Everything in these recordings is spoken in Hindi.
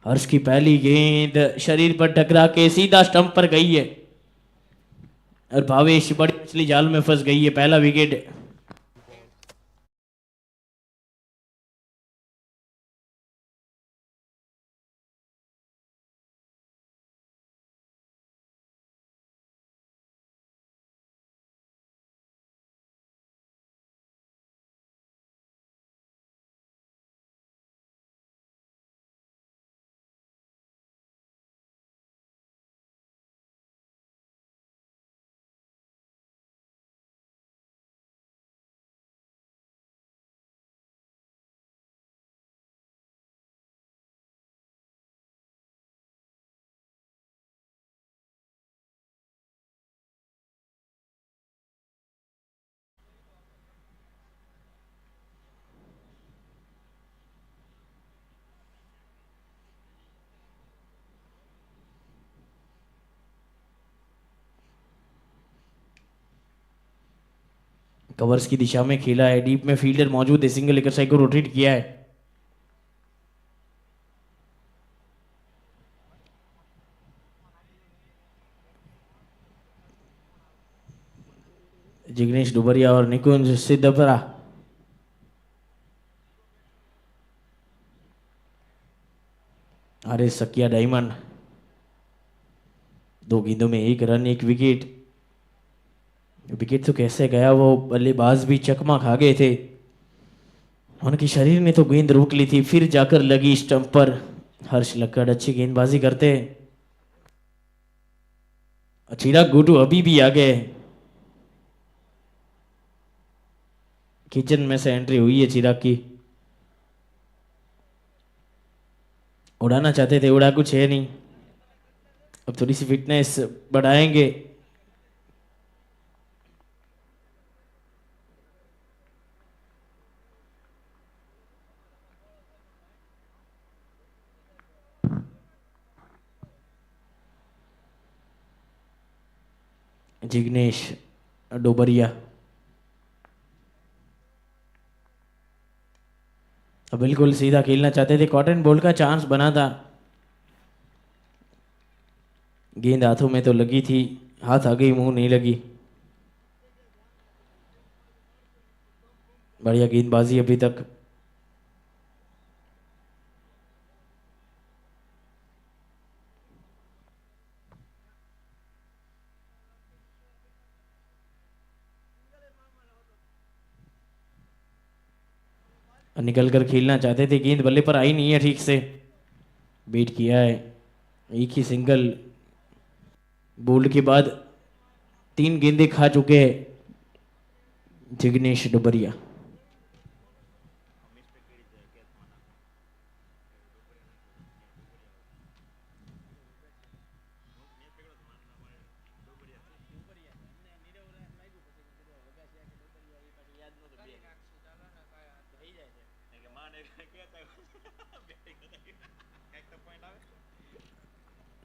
हर्ष की पहली गेंद शरीर पर टकरा के सीधा स्टंप पर गई है और भावेश बड़ी मछली जाल में फंस गई है। पहला विकेट। कवर्स की दिशा में खेला है, डीप में फील्डर मौजूद है, सिंगल लेकर साइड को रोटेट किया है। जिग्नेश डुबरिया और निकुंज सिद्धपरा। अरे सकिया डायमंड। दो गेंदों में एक रन, एक विकेट। विकेट तो कैसे गया, वो बल्लेबाज भी चकमा खा गए थे। उनके शरीर ने तो गेंद रोक ली थी, फिर जाकर लगी स्टंप पर। हर्ष लक्कड़ अच्छी गेंदबाजी करते। चिराग गुडू अभी भी आ गए। किचन में से एंट्री हुई है चिराग की। उड़ाना चाहते थे, उड़ा कुछ है नहीं। अब थोड़ी सी फिटनेस बढ़ाएंगे। जिग्नेश डोबरिया। अब बिल्कुल सीधा खेलना चाहते थे, कॉटन बॉल का चांस बना था। गेंद हाथों में तो लगी थी, हाथ आ गई, मुंह नहीं लगी। बढ़िया गेंदबाजी अभी तक। निकल कर खेलना चाहते थे, गेंद बल्ले पर आई नहीं है ठीक से। बीट किया है, एक ही सिंगल। बोल्ड के बाद तीन गेंदे खा चुके हैं जिग्नेश डुबरिया।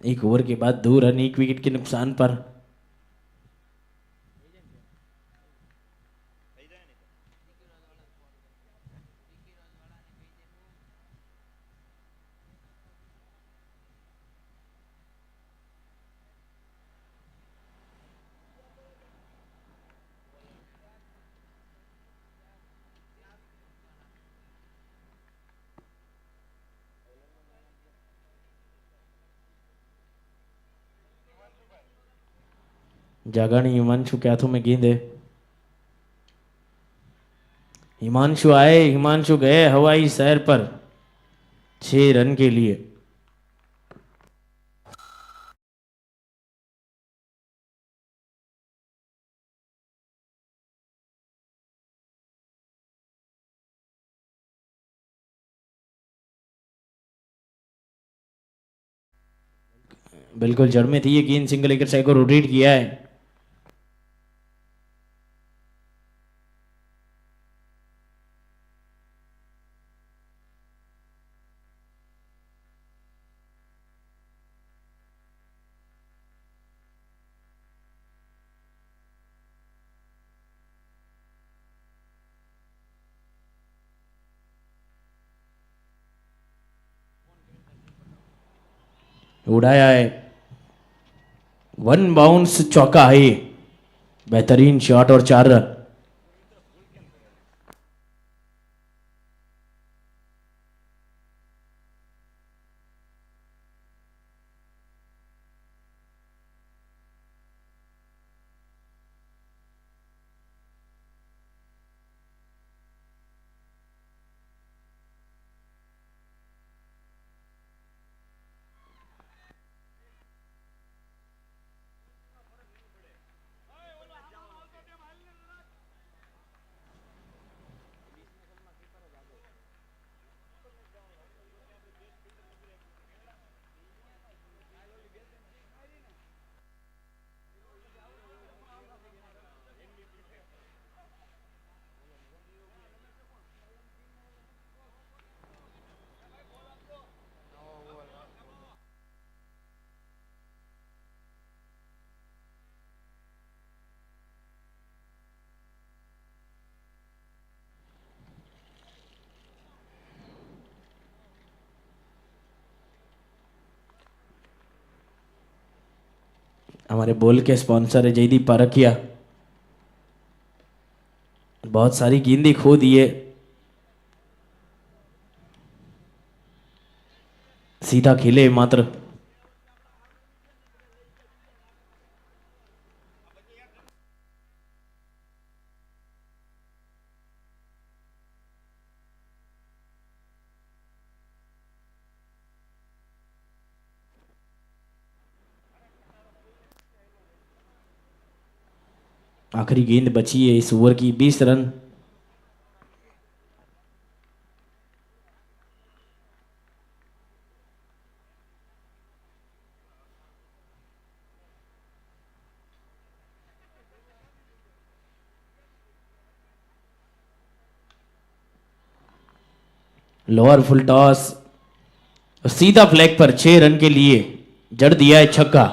एक ओवर के बाद 2 रन, एक विकेट के नुकसान पर। जागा नहीं हिमांशु के हाथों में गेंद है। हिमांशु आए, हिमांशु गए हवाई सैर पर 6 रन के लिए। बिल्कुल जड़ में थी ये गेंद, सिंगल लेकर साइड को रोटेट किया है। उड़ाया है, वन बाउंस चौका है, बेहतरीन शॉट और 4 रन। हमारे बॉल के स्पॉन्सर है जयदीप पारकिया। बहुत सारी गेंदें खो दिए, सीधा खेले मात्र। आखिरी गेंद बची है इस ओवर की, 20 रन। लोअर फुल टॉस, सीधा फ्लैग पर 6 रन के लिए जड़ दिया है छक्का।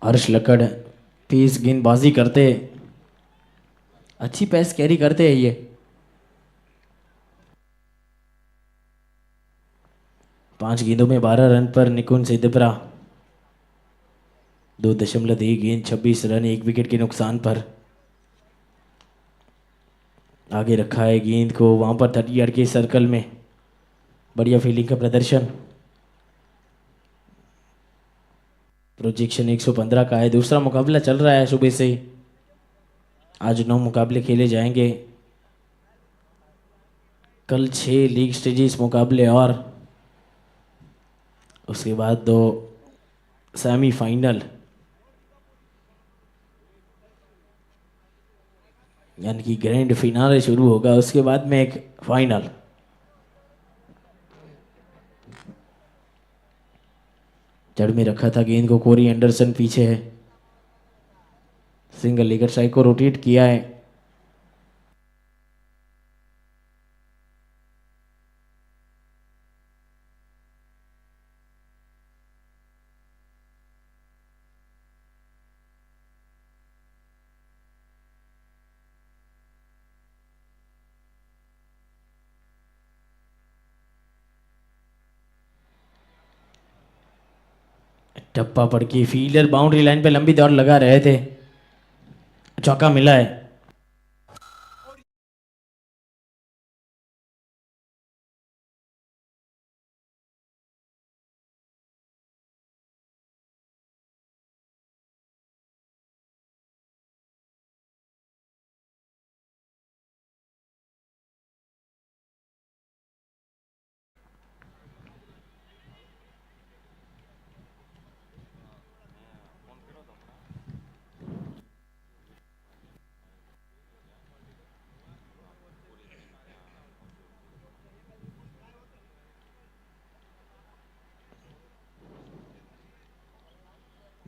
हर्ष लकड़ तेज गेंदबाजी करते, अच्छी पैस कैरी करते हैं ये। 5 गेंदों में 12 रन पर निकुंज सिद्धपुरा, 2.1 गेंद 26 रन, 1 विकेट के नुकसान पर। आगे रखा है गेंद को वहां पर 30 यार्ड के सर्कल में, बढ़िया फील्डिंग का प्रदर्शन। प्रोजेक्शन 115 का है। दूसरा मुकाबला चल रहा है सुबह से ही, आज 9 मुकाबले खेले जाएंगे, कल 6 लीग स्टेजेस मुकाबले और उसके बाद 2 सेमीफाइनल, यानी कि ग्रैंड फिनाले शुरू होगा, उसके बाद में एक फाइनल। जड़ में रखा था गेंद को, कोरी एंडरसन पीछे है, सिंगल लेकर साइड को रोटेट किया है। टप्पा पड़ के फील्डर बाउंड्री लाइन पे लंबी दौड़ लगा रहे थे, चौका मिला है।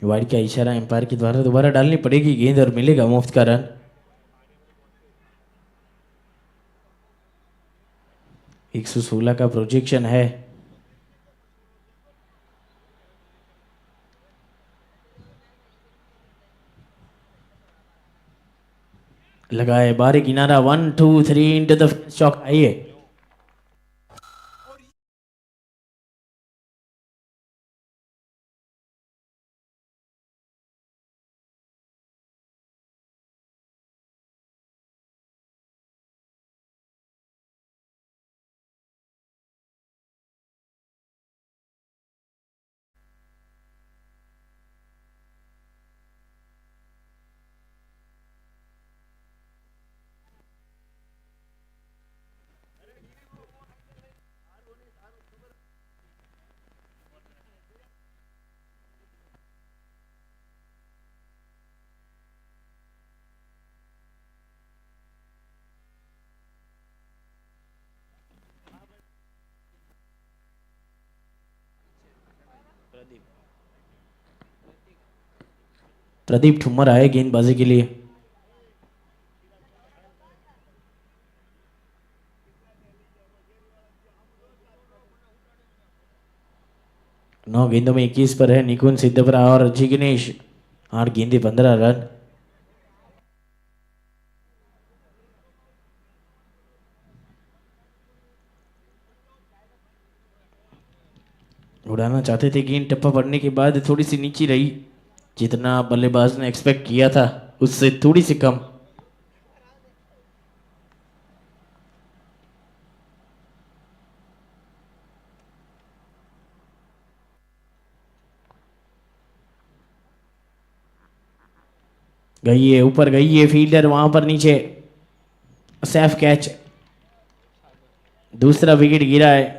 वाइड का इशारा एम्पायर के द्वारा दोबारा डालनी पड़ेगी गेंद और मिलेगा मुफ्त का रन। 116 का प्रोजेक्शन है। लगाए बारी किनारा 1 2 3 इनटू द चौक आइए। प्रदीप ठुम्मर आए गेंदबाजी के लिए। 9 गेंदों में 21 पर है निकुंज सिद्धपुरा और जिग्नेश। 8 गेंदे 15 रन। उड़ाना चाहते थे गेंद टप्पा पड़ने के बाद थोड़ी सी नीचे रही। जितना बल्लेबाज ने एक्सपेक्ट किया था उससे थोड़ी सी कम। गई है ऊपर, गई है फील्डर वहां पर नीचे। Safe catch. दूसरा विकेट गिरा है।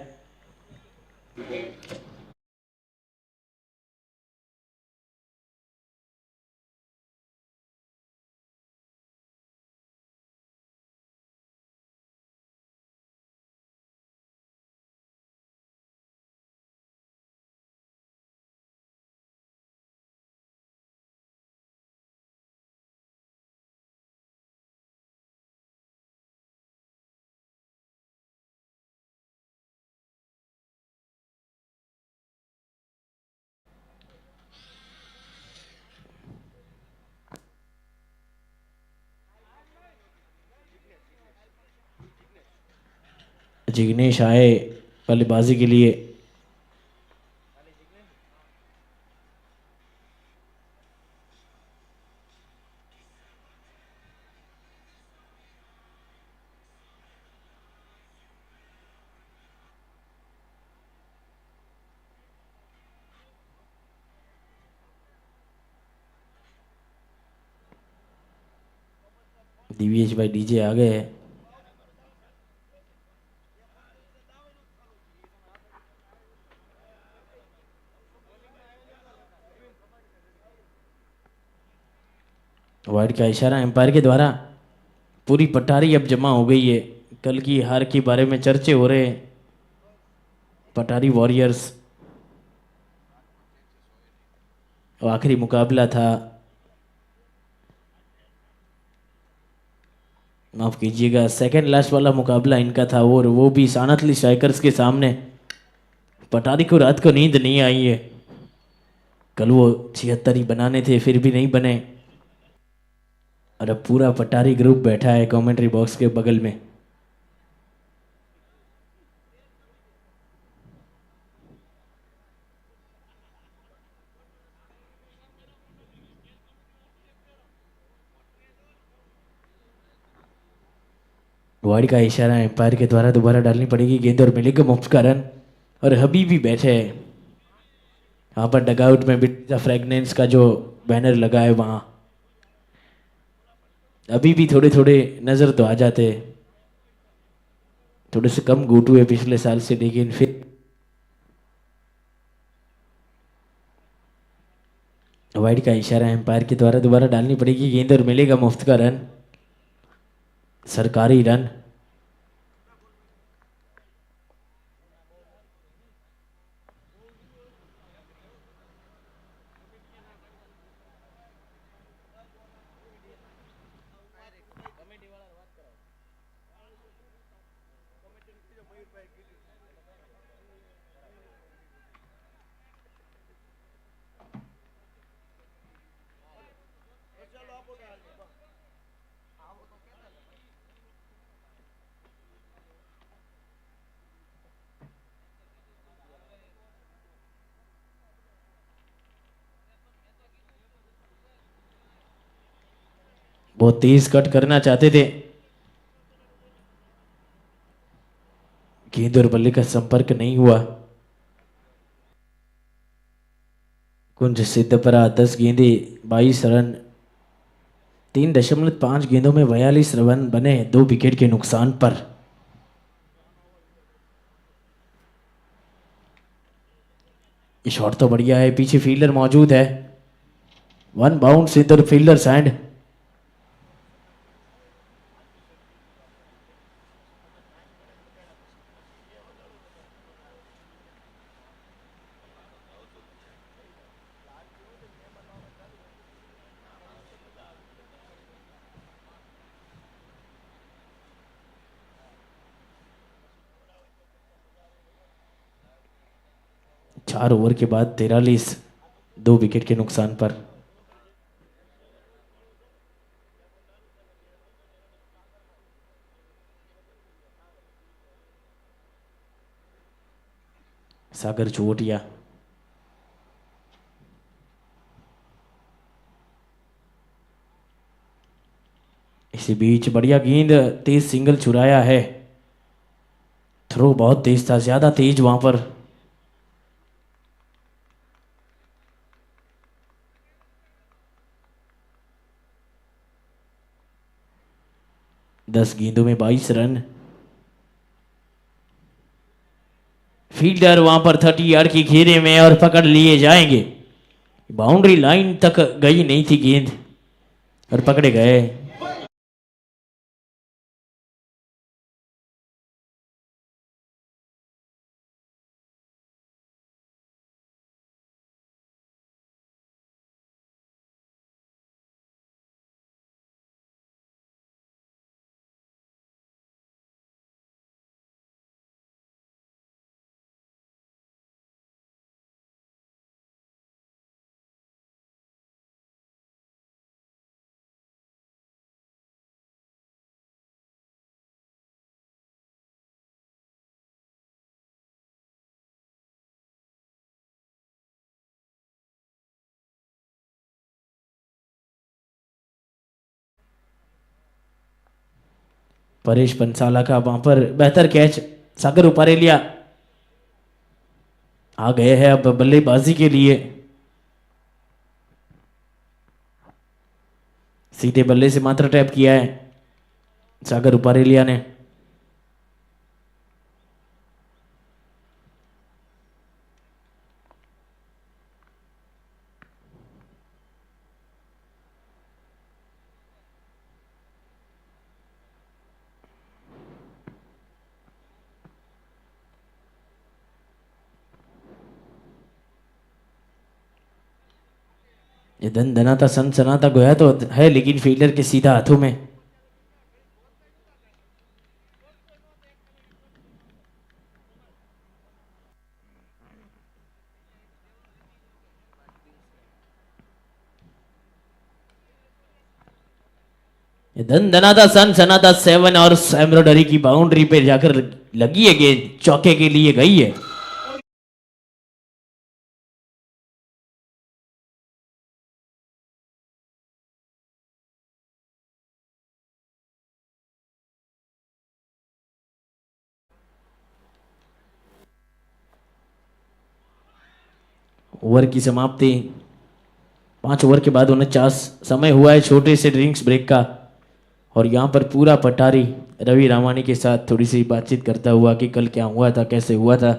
जिग्नेश आए बल्लेबाजी के लिए। दिव्येश भाई डीजे आ गए। वाइड का इशारा एम्पायर के द्वारा। पूरी पटारी अब जमा हो गई है। कल की हार के बारे में चर्चे हो रहे हैं। पटारी वॉरियर्स आखिरी मुकाबला था, माफ कीजिएगा सेकंड लास्ट वाला मुकाबला इनका था और वो भी सानथली स्ट्राइकर्स के सामने। पटारी को रात को नींद नहीं आई है। कल वो 76 ही बनाने थे फिर भी नहीं बने। और अब पूरा पटारी ग्रुप बैठा है कमेंट्री बॉक्स के बगल में। वाइड का इशारा एम्पायर के द्वारा दोबारा डालनी पड़ेगी गेंद और मिलेगा मुफ्त का रन। और हबीबी बैठे हैं वहां पर डगआउट में बिट्टा फ्रेगनेंस का जो बैनर लगा है वहां। अभी भी थोड़े थोड़े नजर तो आ जाते हैं। थोड़े से कम घूट हुए पिछले साल से लेकिन फिर वाइड का इशारा एम्पायर के द्वारा दोबारा डालनी पड़ेगी गेंद और मिलेगा मुफ्त का रन, सरकारी रन। बहुत तेज कट करना चाहते थे। गेंद और बल्ले का संपर्क नहीं हुआ। कुंज सिद्धपरा 10 गेंदे 22 रन। 3.5 गेंदों में 42 रन बने 2 विकेट के नुकसान पर। ये शॉट तो बढ़िया है, पीछे फील्डर मौजूद है। One bound सिद्धर fielder sand. चार ओवर के बाद 43, 2 विकेट के नुकसान पर। सागर चोटिया। इसी बीच बढ़िया गेंद, तेज सिंगल चुराया है। थ्रो बहुत तेज था, ज्यादा तेज वहां पर। 10 गेंदों में 22 रन। फील्डर वहां पर 30 यार्ड की घेरे में और पकड़ लिए जाएंगे। बाउंड्री लाइन तक गई नहीं थी गेंद और पकड़े गए। परेश पंसाला का वहां पर बेहतर कैच। सागर उपारेलिया आ गए हैं अब बल्लेबाजी के लिए। सीधे बल्ले से मात्र टैप किया है सागर उपारेलिया ने। ये धन धनाता सनसनाता गोया तो है, लेकिन फील्डर के सीधा हाथों में। ये धन धनाता सनसनाता 7 और एम्ब्रॉयडरी की बाउंड्री पे जाकर लगी है गेंद, चौके के लिए गई है। ओवर की समाप्ति। 5 ओवर के बाद 49 समय हुआ है छोटे से ड्रिंक्स ब्रेक का। और यहाँ पर पूरा पटारी रवि रामानी के साथ थोड़ी सी बातचीत करता हुआ कि कल क्या हुआ था, कैसे हुआ था।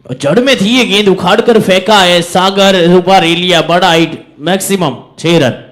और जड़ में थी ये गेंद, उखाड़ कर फेंका है सागर, ऊपर एलिया, बड़ा हाइट, मैक्सिमम 6 रन।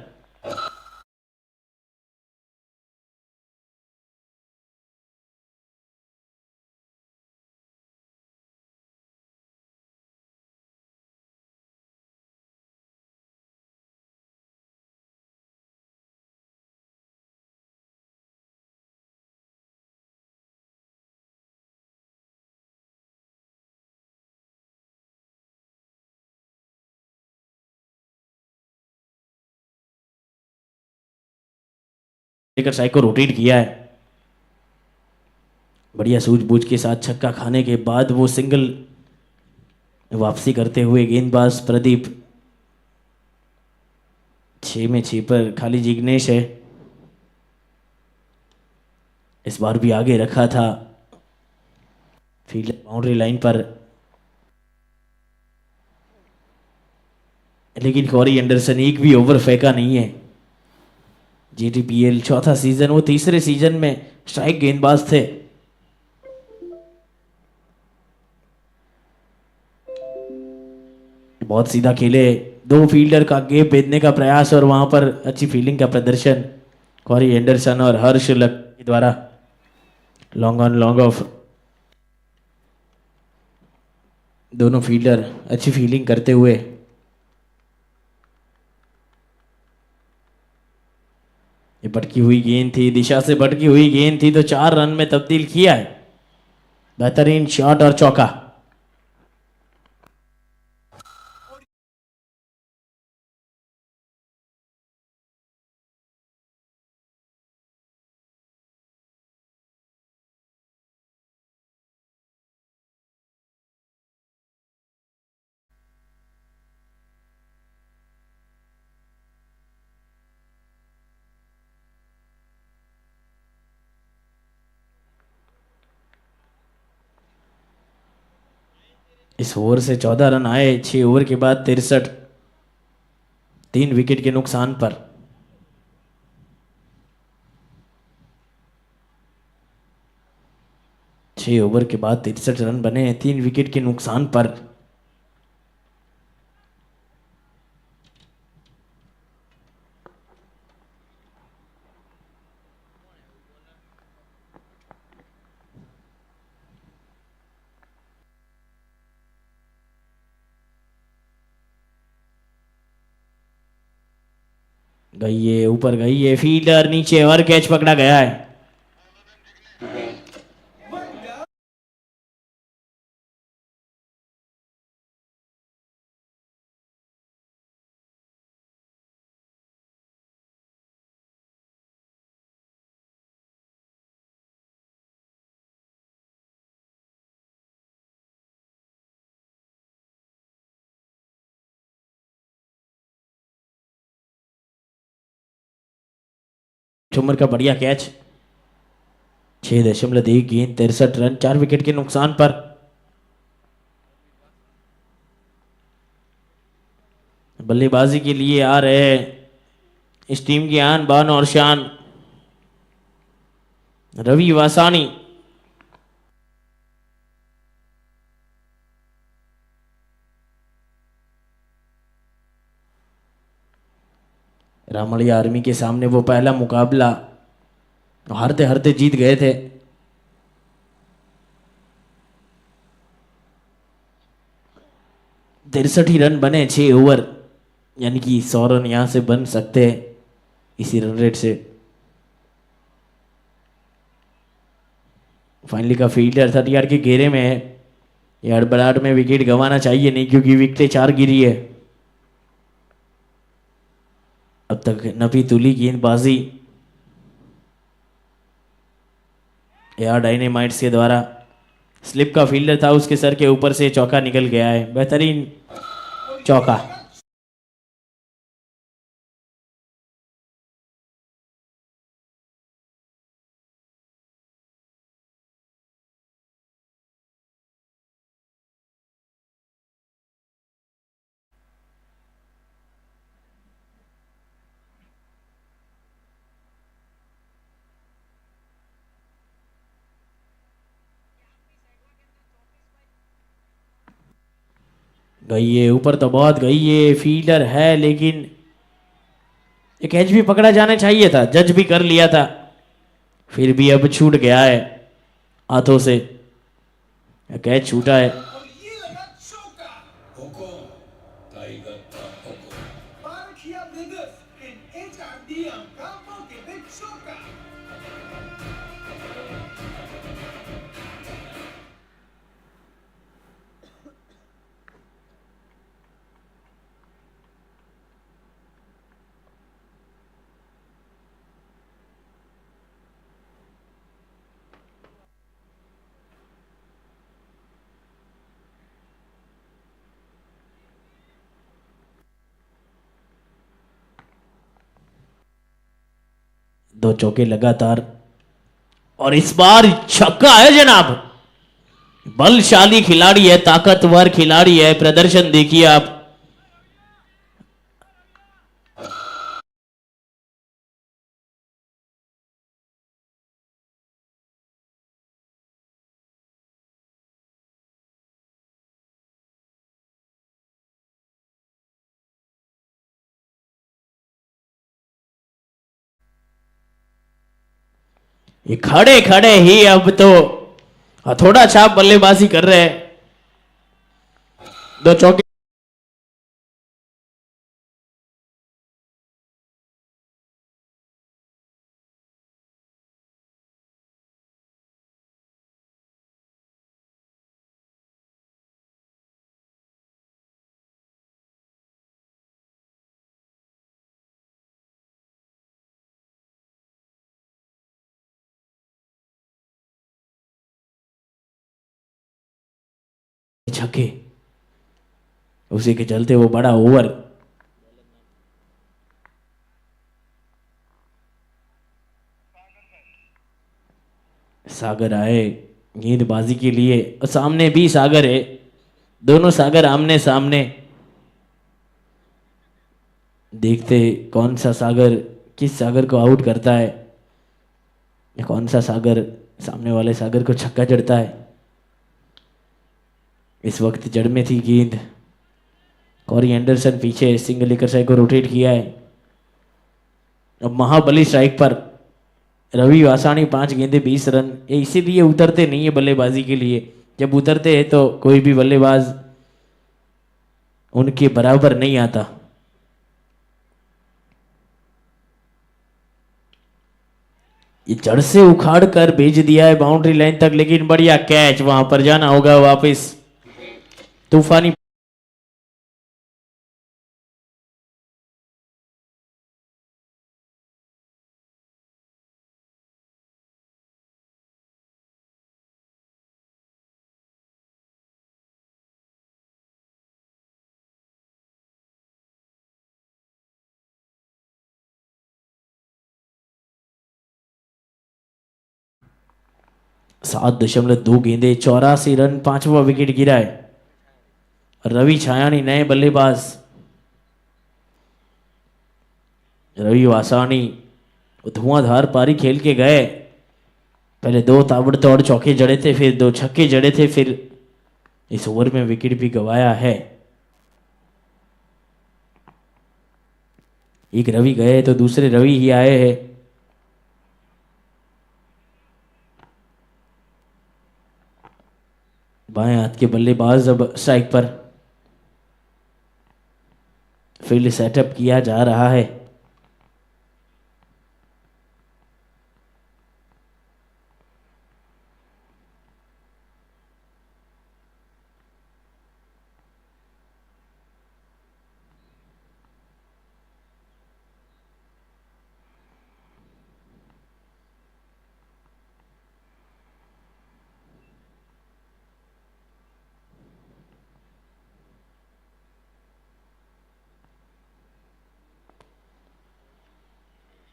लेकर साइड को रोटेट किया है, बढ़िया सूझबूझ के साथ छक्का खाने के बाद वो सिंगल वापसी करते हुए गेंदबाज प्रदीप। 6 में 6 पर खाली जिग्नेश है, इस बार भी आगे रखा था फील्डर बाउंड्री लाइन पर, लेकिन कॉरी एंडरसन एक भी ओवर फेंका नहीं है। जीटीपीएल चौथा सीजन, वो तीसरे सीजन में स्ट्राइक गेंदबाज थे। बहुत सीधा खेले, दो फील्डर का गेप भेदने का प्रयास और वहां पर अच्छी फील्डिंग का प्रदर्शन कॉरी एंडरसन और हर्ष लक द्वारा। लॉन्ग ऑन लॉन्ग ऑफ, दोनों फील्डर अच्छी फील्डिंग करते हुए। ये भटकी हुई गेंद थी, दिशा से भटकी हुई गेंद थी, तो 4 रन में तब्दील किया है। बेहतरीन शॉट और चौका। इस ओवर से 14 रन आए, 6 ओवर के बाद 63, 3 विकेट के नुकसान पर। छह ओवर के बाद 63 रन बने, 3 विकेट के नुकसान पर। गई है ऊपर, गई है फील्डर नीचे और कैच पकड़ा गया है। ठुमर का बढ़िया कैच, 6.1 गेंद 63 रन, 4 विकेट के नुकसान पर। बल्लेबाजी के लिए आ रहे हैं इस टीम की आन बान और शान रवि वासानी। रामलिया आर्मी के सामने वो पहला मुकाबला हारते हारते जीत गए थे। 63 रन बने 6 ओवर, यानी कि 100 रन यहां से बन सकते हैं इसी रन रेट से। फाइनली का फील्डर 30 यार्ड के घेरे में है, ये हड़बड़ाहट में विकेट गंवाना चाहिए नहीं, क्योंकि विकेटें 4 गिरी है अब तक। नपी तुली गेंदबाजी एआर डायनेमाइट्स के द्वारा, स्लिप का फील्डर था, उसके सर के ऊपर से चौका निकल गया है, बेहतरीन चौका। गई है ऊपर तो बहुत गई है, फील्डर है लेकिन एक कैच भी पकड़ा जाना चाहिए था, जज भी कर लिया था, फिर भी अब छूट गया है हाथों से, कैच छूटा है। दो चौके लगातार और इस बार छक्का है जनाब। बलशाली खिलाड़ी है, ताकतवर खिलाड़ी है, प्रदर्शन देखिए आप। ये खड़े खड़े ही अब तो हथौड़ा छाप बल्लेबाजी कर रहे हैं। दो चौके छक्के, उसी के चलते वो बड़ा ओवर। सागर आए गेंदबाजी के लिए और सामने भी सागर है, दोनों सागर आमने सामने। देखते कौन सा सागर किस सागर को आउट करता है, या कौन सा सागर सामने वाले सागर को छक्का जड़ता है। इस वक्त जड़ में थी गेंद, कॉरी एंडरसन पीछे सिंगल लेकर साइड को रोटेट किया है। अब महाबली स्ट्राइक पर, रवि वासानी 5 गेंदे 20 रन, ये इसीलिए उतरते नहीं है बल्लेबाजी के लिए, जब उतरते हैं तो कोई भी बल्लेबाज उनके बराबर नहीं आता। ये जड़ से उखाड़ कर भेज दिया है बाउंड्री लाइन तक, लेकिन बढ़िया कैच, वहां पर जाना होगा वापस। तूफानी 7.2 गेंदे 84 रन, 5वां विकेट गिरा है। रवि छायानी नए बल्लेबाज, रवि वासानी धुआंधार पारी खेल के गए। पहले 2 ताबड़तोड़ चौके जड़े थे, फिर 2 छक्के जड़े थे, फिर इस ओवर में विकेट भी गंवाया है। एक रवि गए तो दूसरे रवि ही आए हैं। बाएं हाथ के बल्लेबाज अब स्ट्राइक पर, फील्ड सेटअप किया जा रहा है।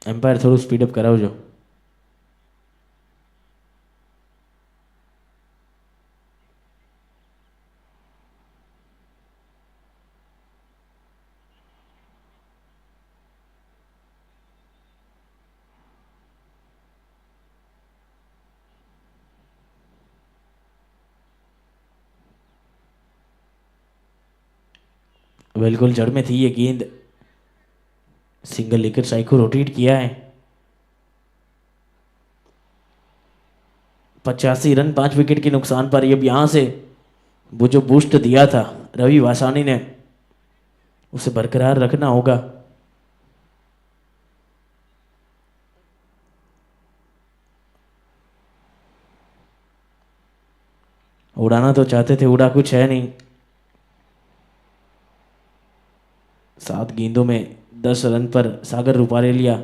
एम्पायर थोड़ा स्पीड अप कराओ जो। बिल्कुल जड़ में थी ये गेंद, सिंगल लेकर स्ट्राइक को रोटेट किया है। 85 रन 5 विकेट के नुकसान पर। अब यहां से वो जो बूस्ट दिया था रवि वासानी ने, उसे बरकरार रखना होगा। उड़ाना तो चाहते थे, उड़ा कुछ है नहीं। 7 गेंदों में 10 रन पर सागर रूपारेलिया।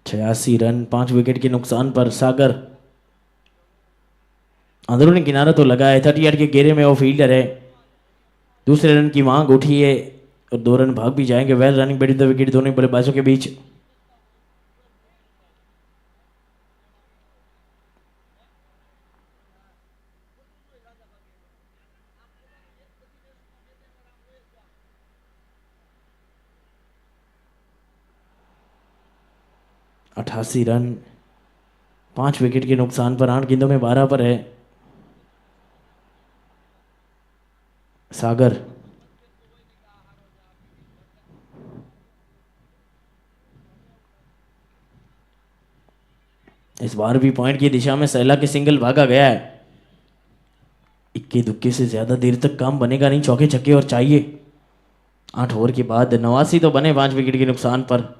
छियासी रन 5 विकेट के नुकसान पर सागर। अंदरूनी किनारा तो लगा है, 30 यार्ड के घेरे में वो फील्डर है। दूसरे रन की मांग उठी है और 2 रन भाग भी जाएंगे। Well running between the wicket दोनों बल्लेबाजों के बीच। अठासी रन 5 विकेट के नुकसान पर, 8 गेंदों में 12 पर है सागर। इस बार भी पॉइंट की दिशा में सहला के सिंगल भागा गया है। इक्के दुक्के से ज्यादा देर तक काम बनेगा नहीं, चौके छक्के और चाहिए। 8 ओवर के बाद 89 तो बने 5 विकेट के नुकसान पर।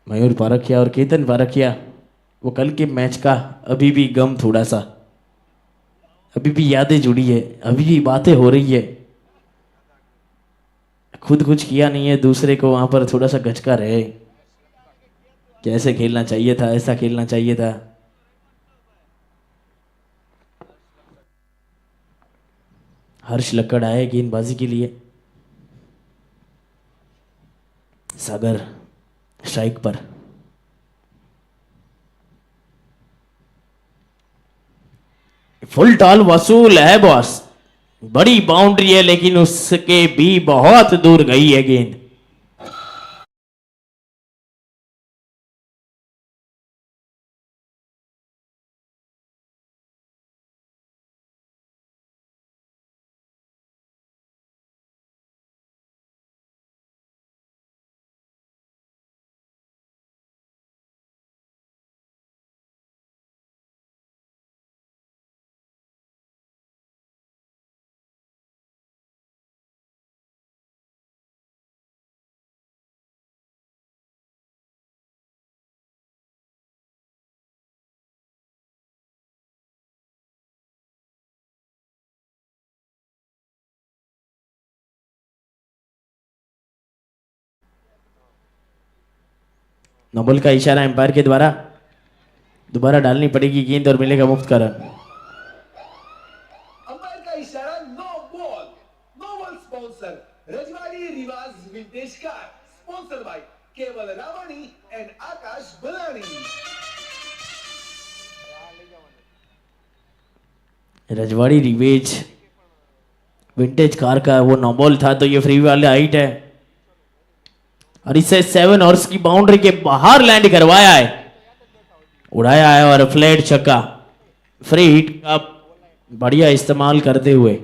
मयूर पारखिया और केतन पारखिया, वो कल के मैच का अभी भी गम थोड़ा सा, अभी भी यादें जुड़ी है, अभी भी बातें हो रही है। खुद कुछ किया नहीं है, दूसरे को वहां पर थोड़ा सा गचका रहे। कैसे खेलना चाहिए था, ऐसा खेलना चाहिए था। हर्ष लक्कड़ आए गेंदबाजी के लिए। सागर स्ट्राइक पर। फुल टॉल वसूल है बॉस, बड़ी बाउंड्री है लेकिन उसके भी बहुत दूर गई है गेंद। नोबल का इशारा एम्पायर के द्वारा, दोबारा डालनी पड़ेगी गेंद और मिलेगा मुफ्त का रन। अंपायर का इशारा, no ball. No ball sponsor Rajwadi Riwaj vintage car, sponsor by Keval Ravani and Akash Balani. Rajwadi Rivej vintage car का वो नो बॉल था, तो ये फ्री वाले हाइट है और इसे 7 ओवर्स की बाउंड्री के बाहर लैंड करवाया है, उड़ाया है और फ्लैट छक्का। फ्री हिट का बढ़िया इस्तेमाल करते हुए।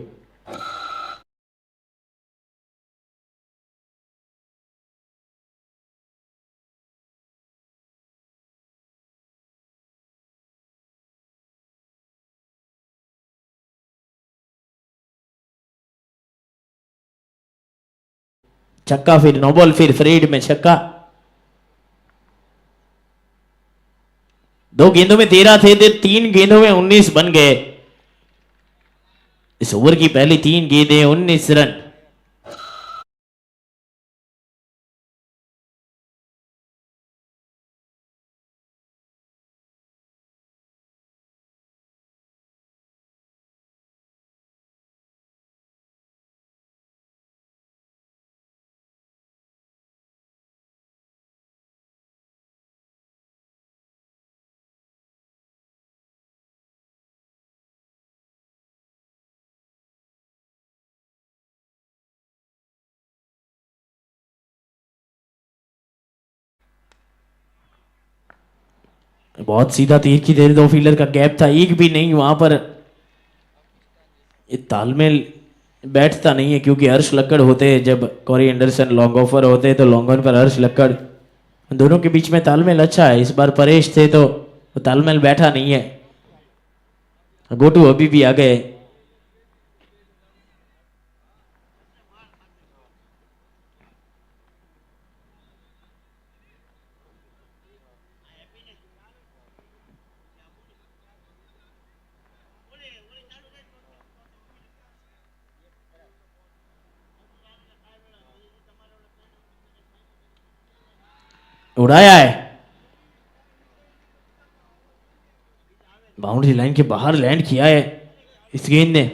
छक्का, फिर नो बॉल, फिर फ्रीड में छक्का। 2 गेंदों में 13 थे, 3 गेंदों में 19 बन गए। इस ओवर की पहली 3 गेंदें 19 रन। बहुत सीधा तीर की देर, दो फील्डर का गैप था, एक भी नहीं वहां पर। ये तालमेल बैठता नहीं है क्योंकि हर्ष लक्कड़ होते हैं, जब कॉरी एंडरसन लॉन्ग ऑफर होते हैं तो लॉन्ग ऑन पर हर्ष लक्कड़, दोनों के बीच में तालमेल अच्छा है। इस बार परेश थे तो तालमेल बैठा नहीं है। गोटू अभी भी आ गए। उड़ाया है, बाउंड्री लाइन के बाहर लैंड किया है इस गेंद ने।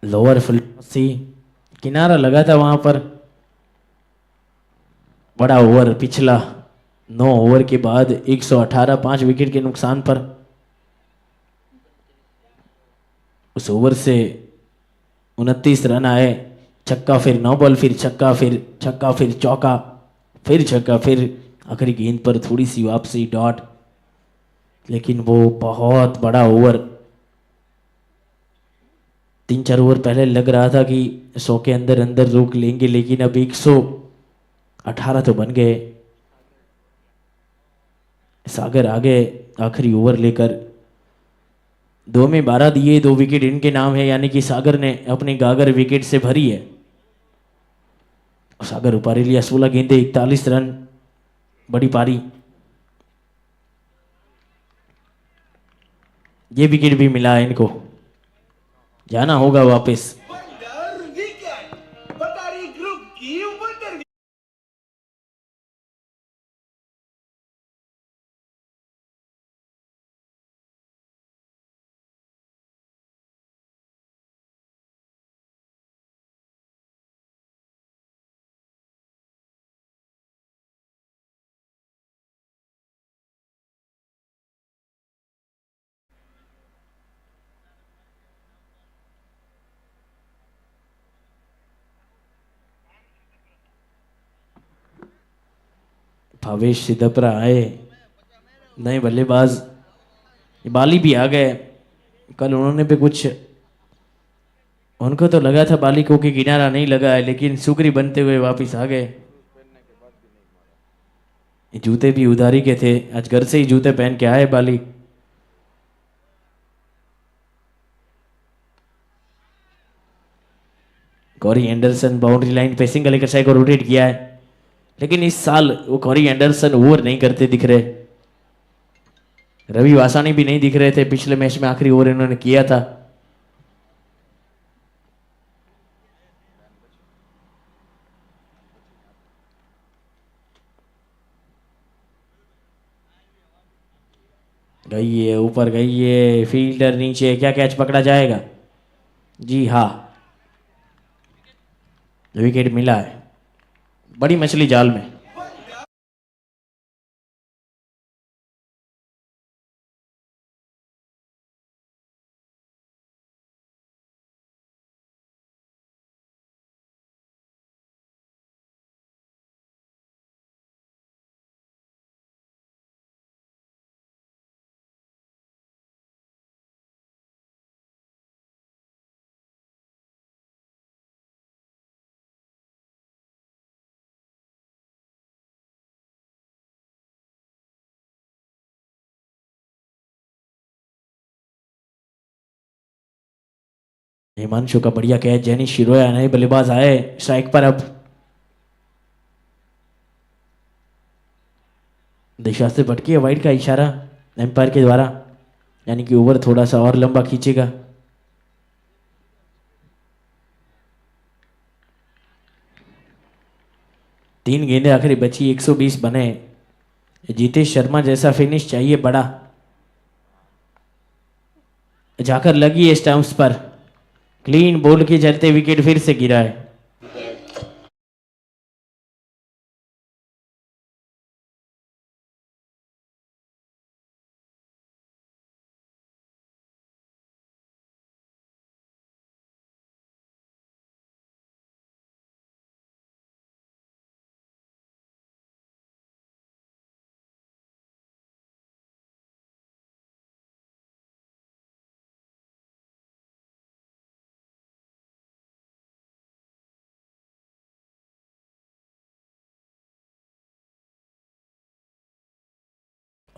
लोअर फ्लसी किनारा लगा था वहां पर। बड़ा ओवर पिछला, 9 ओवर के बाद 118, 5 विकेट के नुकसान पर। उस ओवर से 29 रन आए। छक्का, फिर 9 बॉल, फिर छक्का, फिर छक्का, फिर चौका, फिर छक्का, फिर आखिरी गेंद पर थोड़ी सी वापसी डॉट। लेकिन वो बहुत बड़ा ओवर, 3-4 ओवर पहले लग रहा था कि 100 के अंदर अंदर रोक लेंगे, लेकिन अब 118 तो बन गए। सागर आगे आखिरी ओवर लेकर 2 में 12 दिए, 2 विकेट इनके नाम है, यानी कि सागर ने अपनी गागर विकेट से भरी है। सागर उपारी लिया 16 गेंदे 41 रन, बड़ी पारी। ये विकेट भी मिला है इनको, जाना होगा वापस। वंडर विकेट, पटारी ग्रुप की वंडर। भावेश सिद्धपरा आए, नए बल्लेबाज। बाली भी आ गए। कल उन्होंने भी कुछ, उनको तो लगा था बाली को कि किनारा नहीं लगा है, लेकिन सुकरी बनते हुए वापस आ गए। जूते भी उधारी के थे, आज घर से ही जूते पहन के आए बाली। कॉरी एंडरसन बाउंड्री लाइन पे सिंगल लेकर साइड को रोटेट किया है, लेकिन इस साल वो कॉरी एंडरसन ओवर नहीं करते दिख रहे। रवि वासानी भी नहीं दिख रहे थे, पिछले मैच में आखिरी ओवर इन्होंने किया था। गई है ऊपर, गई है फील्डर नीचे, क्या कैच पकड़ा जाएगा? जी हाँ, विकेट मिला है, बड़ी मछली जाल में। हिमांशु का बढ़िया कैच, जैनी शिरोया नए बल्लेबाज आए स्ट्राइक पर। अब दिशा से भटकी है, वाइड का इशारा एम्पायर के द्वारा, यानी कि ओवर थोड़ा सा और लंबा खींचेगा। तीन गेंदें आखिरी बची, 120 बने। जीतेश शर्मा जैसा फिनिश चाहिए बड़ा। जाकर लगी है स्टंप्स पर, क्लीन बोल्ड के चलते विकेट फिर से गिरा है।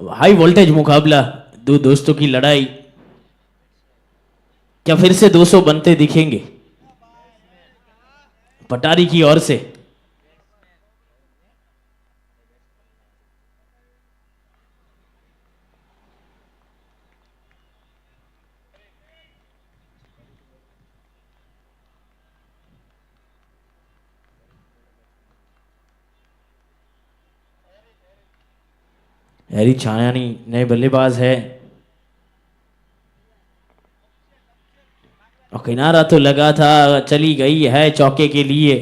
हाई वोल्टेज मुकाबला, दो दोस्तों की लड़ाई। क्या फिर से 200 बनते दिखेंगे पटारी की ओर से? हैरी छायानी नए बल्लेबाज है, और किनारा तो लगा था, चली गई है चौके के लिए।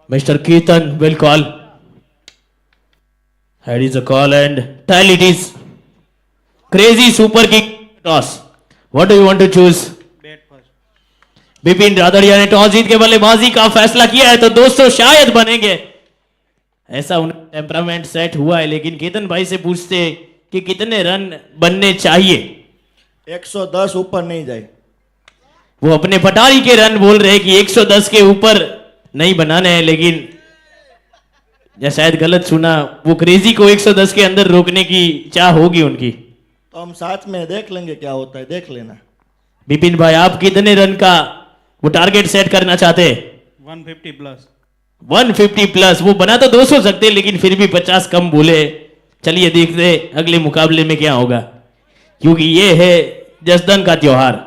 Mr. Keaton will call. Here is a call and tell it is crazy super kick toss. What do you want to choose? Bat first. Bipin Radadiya ने टॉस जीत के बल्लेबाजी का फैसला किया है तो दोस्तों शायद बनेंगे, ऐसा उनका टेम्परामेंट सेट हुआ है। लेकिन केतन भाई से पूछते कि कितने रन बनने चाहिए। 110 ऊपर नहीं जाए। वो अपने पटारी के रन बोल रहे हैं कि 110 के ऊपर नहीं बनाने हैं, लेकिन या शायद गलत सुना, वो क्रेजी को 110 के अंदर रोकने की चाह होगी उनकी। तो हम साथ में देख लेंगे क्या होता है, देख लेना। बिपिन भाई आप कितने रन का वो टारगेट सेट करना चाहते हैं? 150 प्लस। 150 प्लस। वो बना तो 200 सकते लेकिन फिर भी 50 कम बोले। चलिए देखते अगले मुकाबले में क्या होगा, क्योंकि ये है जसदन का त्योहार।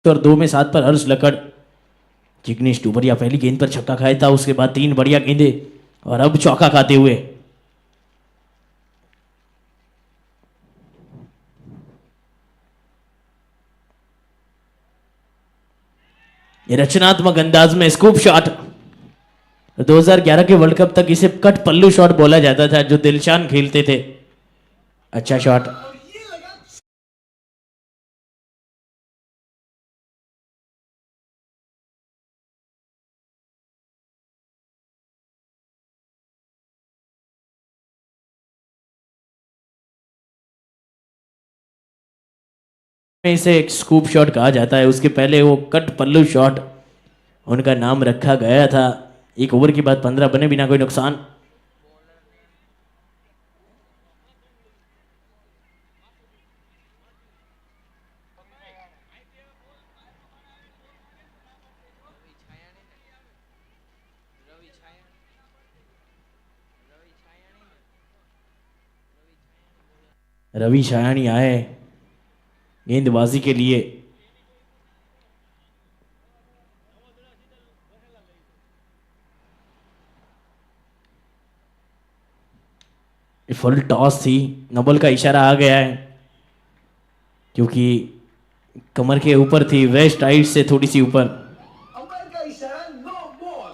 और 2 में 7 पर हर्ष लकड़। जिग्नेश डुबरिया पहली गेंद पर छक्का खाया था, उसके बाद 3 बढ़िया गेंदे और अब चौका खाते हुए ये रचनात्मक अंदाज में स्कूप शॉट। 2011 के वर्ल्ड कप तक इसे कट पल्लू शॉट बोला जाता था, जो दिलशान खेलते थे। अच्छा शॉट। इसे एक स्कूप शॉट कहा जाता है, उसके पहले वो कट पल्लू शॉट उनका नाम रखा गया था। 1 ओवर के बाद 15 बने बिना कोई नुकसान। रवि शायानी आए गेंदबाजी के लिए। फुल टॉस थी, नबल का इशारा आ गया है। क्योंकि कमर के ऊपर थी, वेस्ट हाइट से थोड़ी सी ऊपर। अंपायर का इशारा, no ball.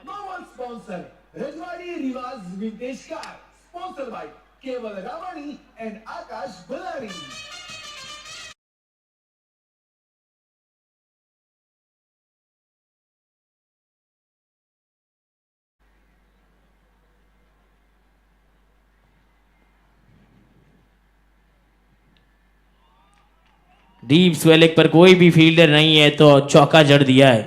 No ball sponsor Rajwadi Riwaj vintage car, sponsor by केवल रावाणी एंड आकाश बलानी। डीप स्वेलिक पर कोई भी फील्डर नहीं है तो चौका जड़ दिया है।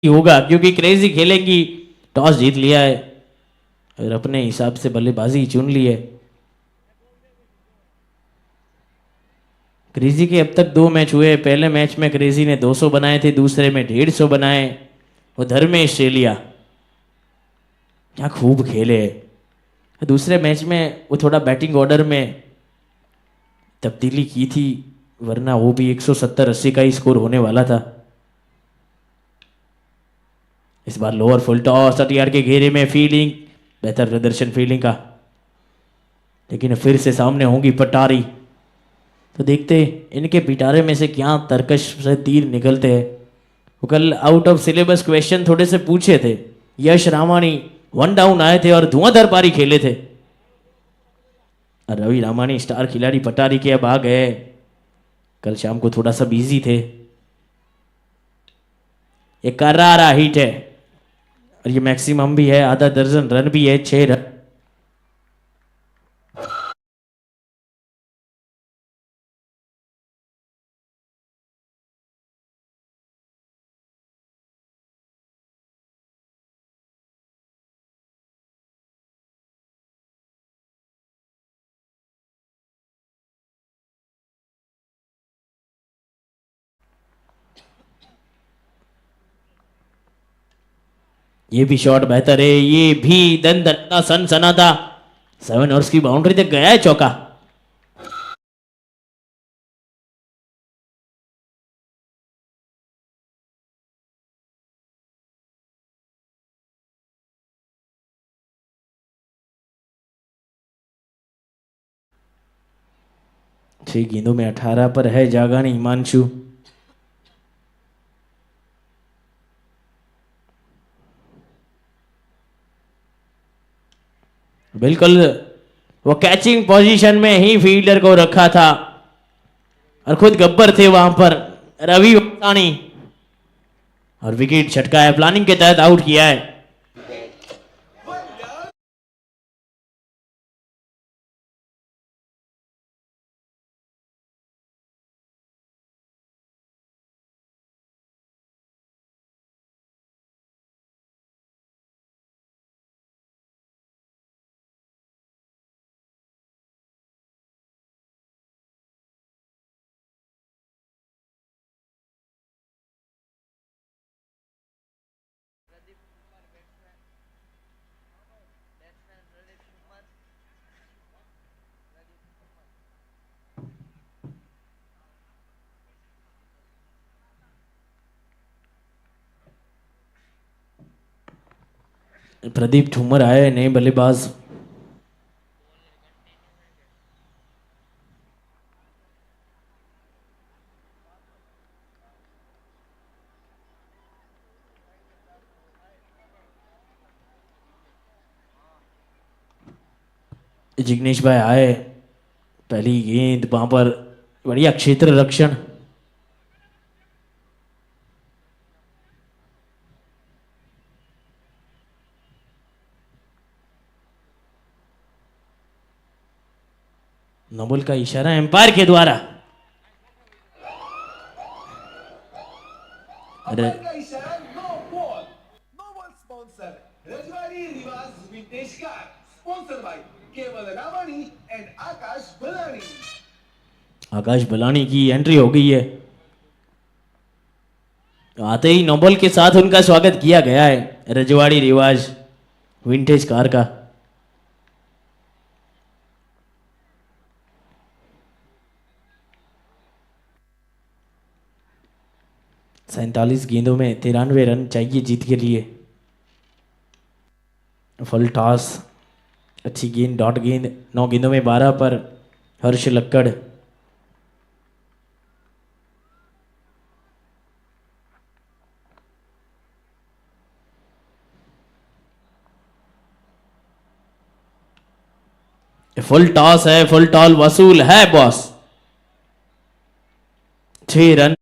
होगा क्योंकि क्रेजी खेलेगी, टॉस जीत लिया है और अपने हिसाब से बल्लेबाजी चुन ली है। क्रेजी के अब तक 2 मैच हुए। पहले मैच में क्रेजी ने 200 बनाए थे, दूसरे में 150 बनाए। उधर में ऑस्ट्रेलिया क्या खूब खेले। दूसरे मैच में वो थोड़ा बैटिंग ऑर्डर में तब्दीली की थी, वरना वो भी 170-80 का ही स्कोर होने वाला था। इस बार लोअर फुल टॉस, अटियार के घेरे में फील्डिंग, बेहतर प्रदर्शन फील्डिंग का, लेकिन फिर से सामने होंगी पटारी। तो देखते इनके पिटारे में से क्या तरकश से तीर निकलते हैं। वो कल आउट ऑफ सिलेबस क्वेश्चन थोड़े से पूछे थे। यश रामानी 1 डाउन आए थे और धुआंधार पारी खेले थे। और रवि रामानी स्टार खिलाड़ी पटारी के अब आ गए, कल शाम को थोड़ा सा बिजी थे। एक करारा हिट है और ये मैक्सिमम भी है, आधा दर्जन रन भी है, 6 रन। ये भी शॉट बेहतर है, ये भी दन दन का सन सना था। 7 ओवर्स की बाउंड्री तक गया है चौका। छह गेंदों में 18 पर है जागानी हिमांशु। बिल्कुल वो कैचिंग पोजीशन में ही फील्डर को रखा था और खुद गब्बर थे वहां पर, रवि वक्तानी, और विकेट छटका है, प्लानिंग के तहत आउट किया है। प्रदीप ठुमर आए नए बल्लेबाज। जिग्नेश भाई आए, पहली गेंद वहां पर बढ़िया क्षेत्र रक्षण। नोबल का इशारा एम्पायर के द्वारा। अरे अंपायर का इशारा, no ball. No ball sponsor Rajwadi Riwaj vintage car, sponsor by केवल रावाणी एंड आकाश बलानी। आकाश बलानी की एंट्री हो गई है। आते ही नोबल के साथ उनका स्वागत किया गया है रजवाड़ी रिवाज विंटेज कार का। 47 गेंदों में 93 रन चाहिए जीत के लिए। फुल टॉस, अच्छी गेंद, डॉट गेंद, 9 गेंदों में 12 पर हर्ष लक्कड़। फुल टॉस है, फुल टॉल वसूल है बॉस। 6 रन।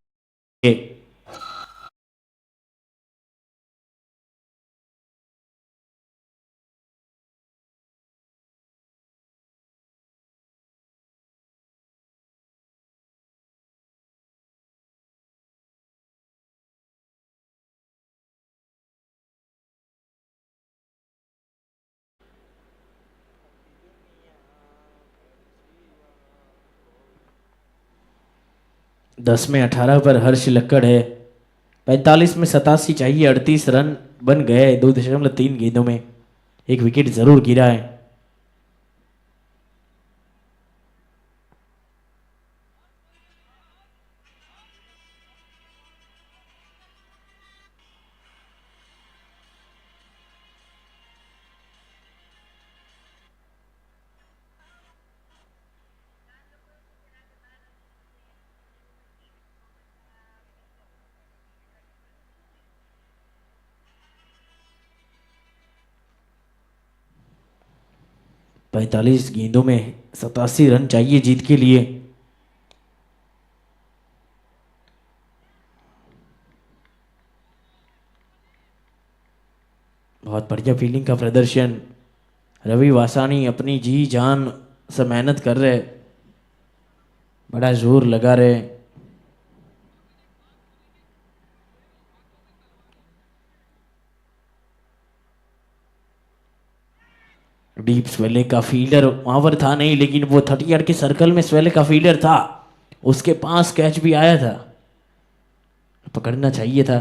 10 में 18 पर हर्ष लक्कड़ है। 45 में 87 चाहिए, 38 रन बन गए 2.3 गेंदों में। एक विकेट जरूर गिरा है। पैंतालीस गेंदों में 87 रन चाहिए जीत के लिए। बहुत बढ़िया फील्डिंग का प्रदर्शन। रवि वासानी अपनी जी जान से मेहनत कर रहे, बड़ा जोर लगा रहे। डीप स्वेले का फील्डर वहां पर था नहीं, लेकिन वो 30 यार्ड के सर्कल में स्वेले का फील्डर था, उसके पास कैच भी आया था, पकड़ना चाहिए था।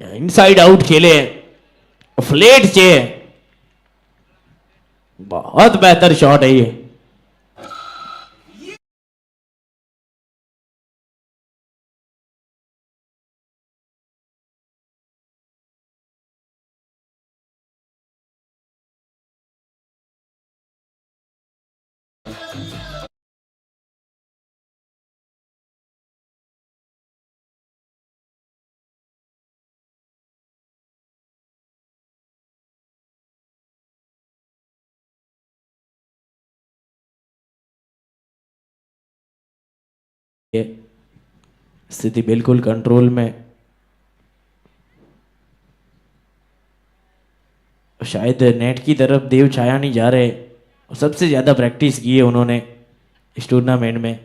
इनसाइड आउट खेले, फ्लेट चे, बहुत बेहतर शॉट है ये। स्थिति बिल्कुल कंट्रोल में। शायद नेट की तरफ देव छाया नहीं जा रहे, और सबसे ज्यादा प्रैक्टिस की है उन्होंने इस टूर्नामेंट में।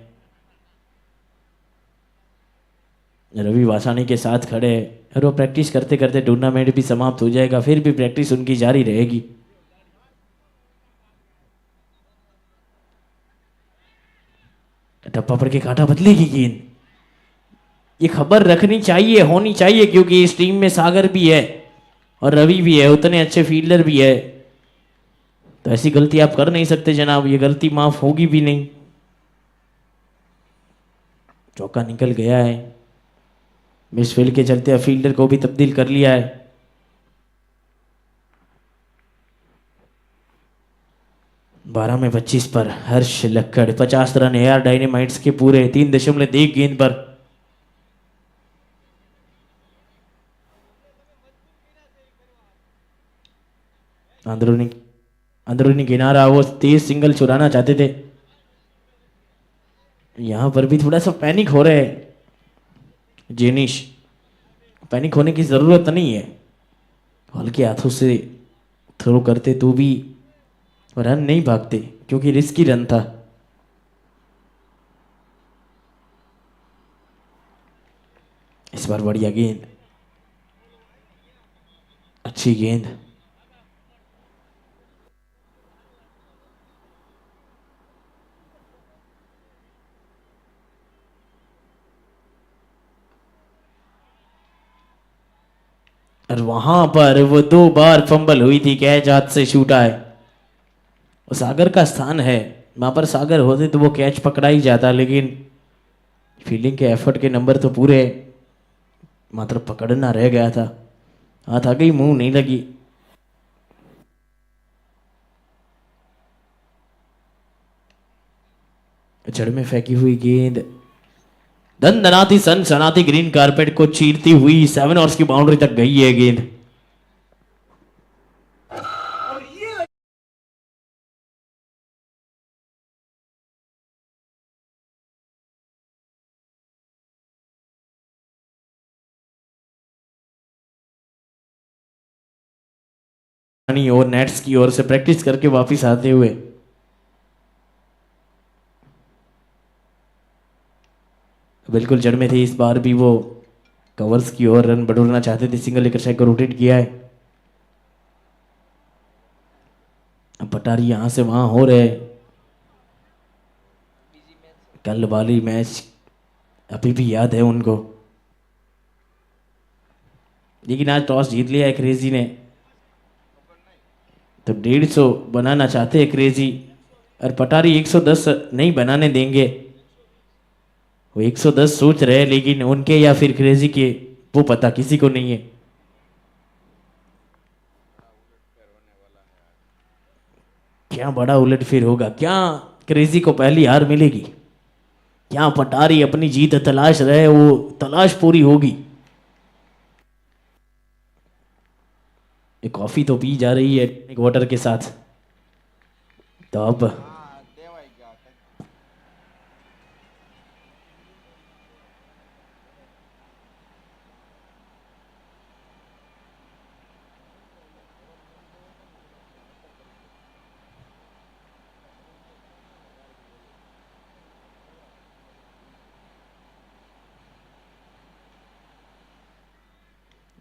रवि वासानी के साथ खड़े हैं, और वो प्रैक्टिस करते करते टूर्नामेंट भी समाप्त हो जाएगा, फिर भी प्रैक्टिस उनकी जारी रहेगी। टप्पा पड़ के काटा बदलेगी गेंद, ये खबर रखनी चाहिए, होनी चाहिए, क्योंकि इस टीम में सागर भी है और रवि भी है, उतने अच्छे फील्डर भी है, तो ऐसी गलती आप कर नहीं सकते जनाब, ये गलती माफ होगी भी नहीं। चौका निकल गया है, मिसफील्ड के चलते फील्डर को भी तब्दील कर लिया है। बारह में 25 पर हर्ष लक्कड़, 50 रन एआर डायनेमाइट्स के पूरे, 3.1 गेंद पर। अंदरूनी अंदरूनी किनारा, वो तेज सिंगल चुराना चाहते थे, यहां पर भी थोड़ा सा पैनिक हो रहे हैं जेनिश। पैनिक होने की जरूरत नहीं है, हल्के हाथों से थ्रो करते तो भी रन नहीं भागते, क्योंकि रिस्की रन था। इस बार बढ़िया गेंद, अच्छी गेंद। और वहां पर वो 2 बार फंबल हुई थी, कैच हाथ से छूटा है। वो सागर का स्थान है, वहां पर सागर होते तो वो कैच पकड़ा ही जाता, लेकिन फील्डिंग के एफर्ट के नंबर तो पूरे, मात्र पकड़ना रह गया था। हाथ आ गई, मुंह नहीं लगी। जड़ में फेंकी हुई गेंद दनदनाती सनसनाती ग्रीन कारपेट को चीरती हुई 7 ओवर्स की बाउंड्री तक गई है गेंद। और ये और नेट्स की ओर से प्रैक्टिस करके वापस आते हुए बिल्कुल जड़ में थे। इस बार भी वो कवर्स की ओर रन बढ़ोरना चाहते थे, सिंगल लेकर स्ट्राइक को रोटेट किया है। अब पटारी यहां से वहां हो रहे। कल वाली मैच अभी भी याद है उनको, लेकिन आज टॉस जीत लिया है क्रेजी ने, तो 150 बनाना चाहते हैं क्रेजी, और पटारी 110 नहीं बनाने देंगे। वो 110 सोच रहे हैं, लेकिन उनके या फिर क्रेजी के वो पता किसी को नहीं है। क्या बड़ा उलटफेर होगा, क्या क्रेजी को पहली हार मिलेगी, क्या पटारी अपनी जीत तलाश रहे, वो तलाश पूरी होगी। एक कॉफी तो पी जा रही है एक वाटर के साथ, तो अब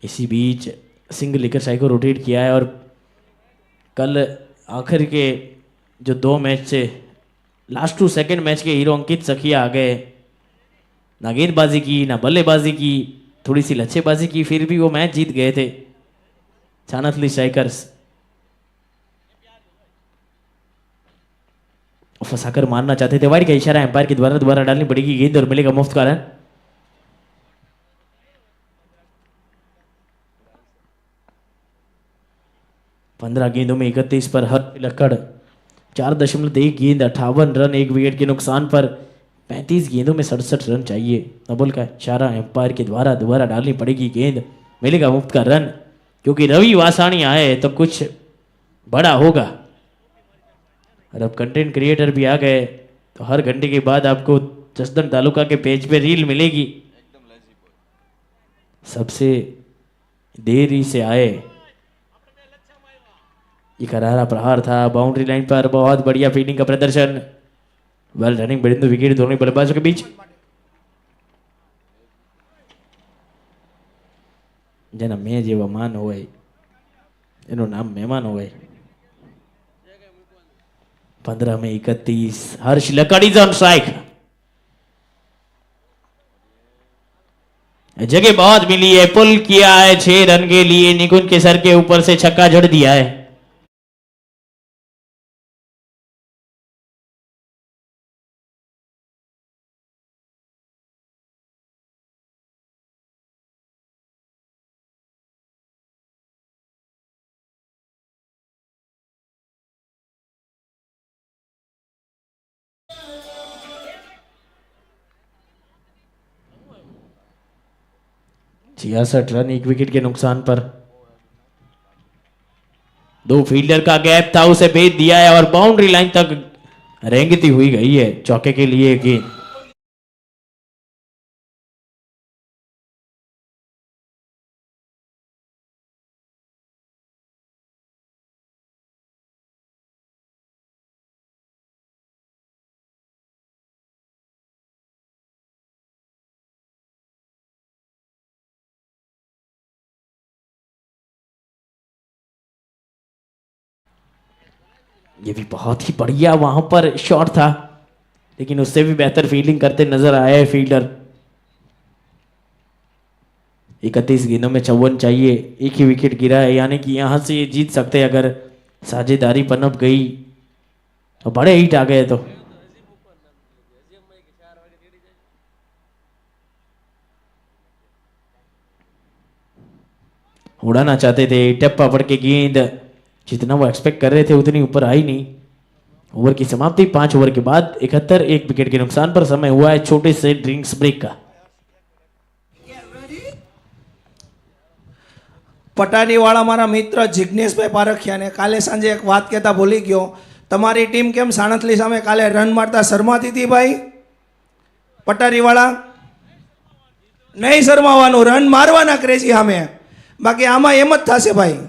इसी बीच सिंगल लेकर साई को रोटेट किया है। और कल आखिर के जो 2 मैच से लास्ट टू सेकंड मैच के हीरो अंकित सखिया आ गए। ना गेंदबाजी की, ना बल्लेबाजी की, थोड़ी सी लच्छेबाजी की, फिर भी वो मैच जीत गए थे छानथली स्ट्राइकर्स। फंसाकर मारना चाहते थे, वाइड का इशारा एम्पायर के द्वारा दोबारा डालनी पड़ेगी गेंद और मिलेगा मुफ्त का रन। पंद्रह गेंदों में 31 पर हर लक्कड़ 4.1 गेंद 58 रन, 1 विकेट के नुकसान पर 35 गेंदों में 67 रन चाहिए। अबुल का इशारा एम्पायर के द्वारा दोबारा डालनी पड़ेगी गेंद, मिलेगा मुफ्त का रन, क्योंकि रवि वासाणी आए तो कुछ बड़ा होगा। और अब कंटेंट क्रिएटर भी आ गए, तो हर घंटे के बाद आपको जसदन तालुका के पेज पे रील मिलेगी। सबसे देरी से आए, ये करारा प्रहार था बाउंड्री लाइन पर, बहुत बढ़िया फील्डिंग का प्रदर्शन, well running between the wicket दोनों बल्लेबाजों के बीच। જેના મેં જેવા માન હોય એનું નામ મહેમાન હોય। 15 में 31, हर्ष लकड़ी ऑन स्ट्राइक। जगह बहुत मिली है, पुल किया है 6 रन के लिए, निकुंज के सर के ऊपर से छक्का जड़ दिया है। छियासठ रन 1 विकेट के नुकसान पर, 2 फील्डर का गैप था उसे भेज दिया है और बाउंड्री लाइन तक रेंगती हुई गई है चौके के लिए गेंद। ये भी बहुत ही बढ़िया वहां पर शॉट था, लेकिन उससे भी बेहतर फील्डिंग करते नजर आए फील्डर। 31 गेंदों में 54 चाहिए, एक ही विकेट गिरा है, यानी कि यहाँ से ये जीत सकते हैं अगर साझेदारी पनप गई तो। बड़े हिट आ गए तो उड़ाना चाहते थे, टप्पा पड़ के गेंद जितना वो एक्सपेक्ट कर रहे थे उतनी ऊपर आई नहीं। ओवर की समाप्ति 5 ओवर के बाद 71, एक विकेट के नुकसान पर समय हुआ है छोटे से ड्रिंक्स ब्रेक का। પટારીવાળા મારા મિત્ર જિજ્ઞેશભાઈ પારખિયાને કાલે સાંજે એક વાત કહેતા ભૂલી ગયો, તમારી ટીમ કેમ સાણથલી સામે કાલે રન મારતા શરમાતી હતી ભાઈ? પટારીવાળા નહીં શરમાવાનું, રન મારવાના ક્રેઝી સામે, બાકી આમાં એમ જ થશે ભાઈ.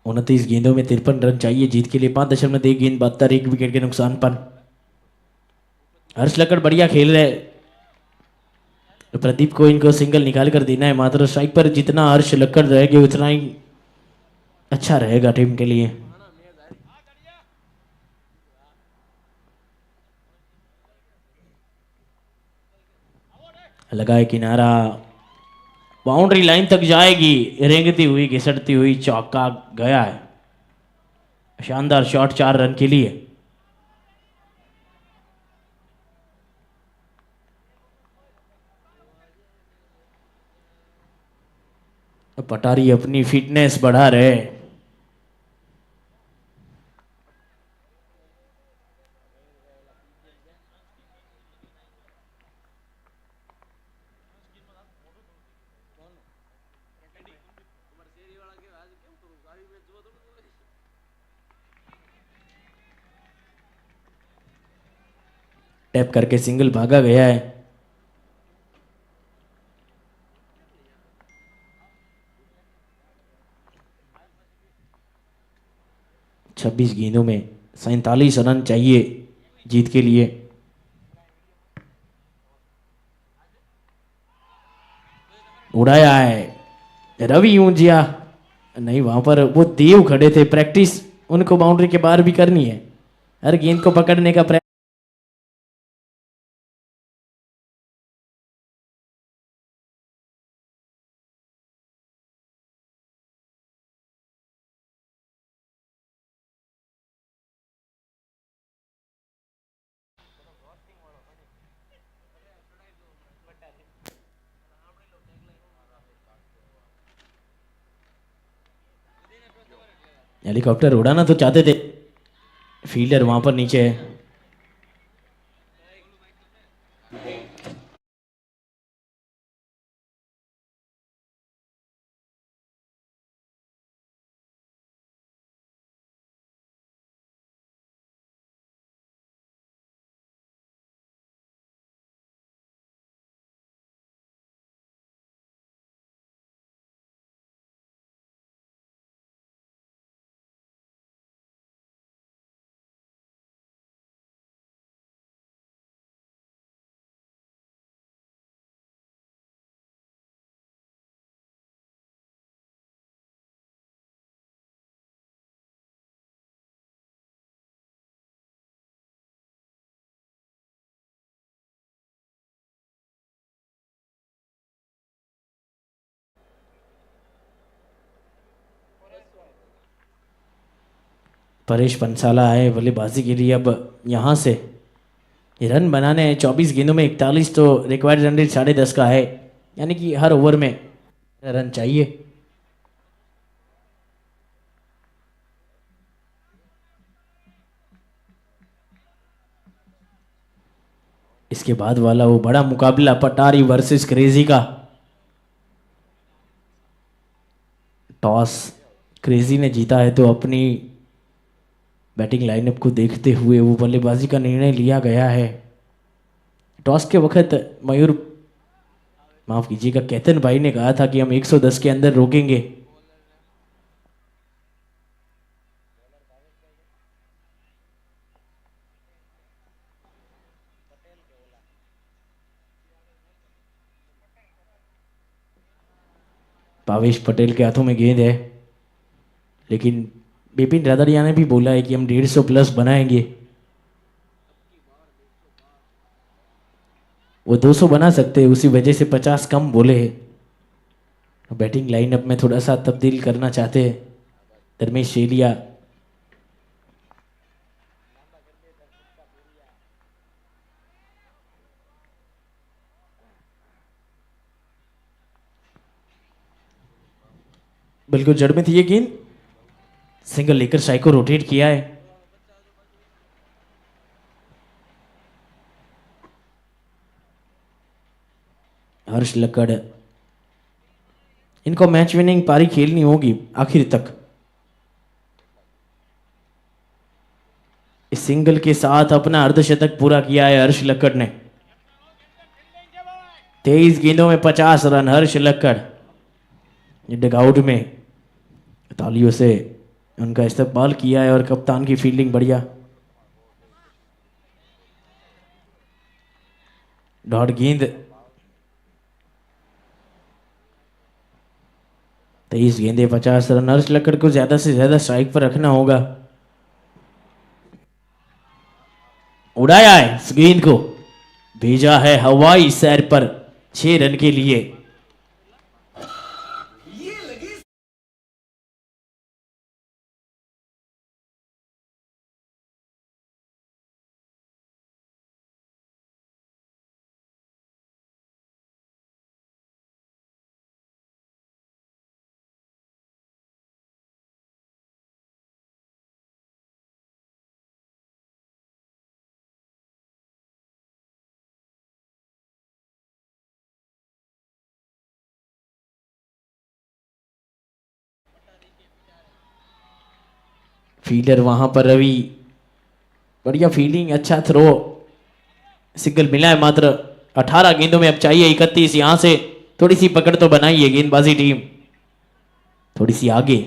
उनतीस गेंदों में 53 रन चाहिए जीत के लिए, 5.1 गेंद 72, एक विकेट के नुकसान पर। हर्ष लक्कड़ बढ़िया खेल रहे, तो प्रदीप को इनको सिंगल निकाल कर देना है। मात्र स्ट्राइक पर जितना हर्ष लक्कड़ रहेंगे उतना ही अच्छा रहेगा टीम के लिए। लगाए किनारा, बाउंड्री लाइन तक जाएगी, रेंगती हुई घिसटती हुई, चौका गया है। शानदार शॉट 4 रन के लिए। पटारी अपनी फिटनेस बढ़ा रहे। टैप करके सिंगल भागा गया है। 26 गेंदों में 47 रन चाहिए जीत के लिए। उड़ाया है रवि ऊंजिया, नहीं वहां पर वो देव खड़े थे। प्रैक्टिस उनको बाउंड्री के बाहर भी करनी है, हर गेंद को पकड़ने का प्रयास। हेलीकॉप्टर उड़ाना तो चाहते थे, फील्डर वहां पर नीचे है। परेश पंसाला आए बल्लेबाजी के लिए। अब यहाँ से रन बनाने हैं। 24 गेंदों में 41, तो रिक्वायर्ड रन रेट 10.5 का है, यानी कि हर ओवर में रन चाहिए। इसके बाद वाला वो बड़ा मुकाबला पटारी वर्सेस क्रेजी का। टॉस क्रेजी ने जीता है, तो अपनी बैटिंग लाइनअप को देखते हुए वो बल्लेबाजी का निर्णय लिया गया है। टॉस के वक्त मयूर, माफ कीजिएगा, केतन भाई ने कहा था कि हम 110 के अंदर रोकेंगे। भावेश पटेल के हाथों में गेंद है, लेकिन बिपिन रादड़िया ने भी बोला है कि हम 150 प्लस बनाएंगे। वो 200 बना सकते हैं, उसी वजह से 50 कम बोले हैं। बैटिंग लाइनअप में थोड़ा सा तब्दील करना चाहते हैं धर्मेश शेलिया। बिल्कुल जड़ में थी ये गेंद, सिंगल लेकर साई को रोटेट किया है। हर्ष लक्कड़, इनको मैच विनिंग पारी खेलनी होगी आखिर तक। इस सिंगल के साथ अपना अर्धशतक पूरा किया है हर्ष लक्कड़ ने। 23 गेंदों में 50 रन हर्ष लक्कड़। डगआउट में तालियों से उनका इस्तेमाल किया है और कप्तान की फील्डिंग बढ़िया। डॉट गेंद, 23 गेंदे 50 रन। हर्ष लक्कड़ को ज्यादा से ज्यादा स्ट्राइक पर रखना होगा। उड़ाया है इस गेंद को, भेजा है हवाई सैर पर 6 रन के लिए। फील्डर वहां पर रवि, बढ़िया फील्डिंग, अच्छा थ्रो, सिंगल मिला है मात्र। 18 गेंदों में अब चाहिए 31। यहां से थोड़ी सी पकड़ तो बनाई है गेंदबाजी टीम, थोड़ी सी आगे।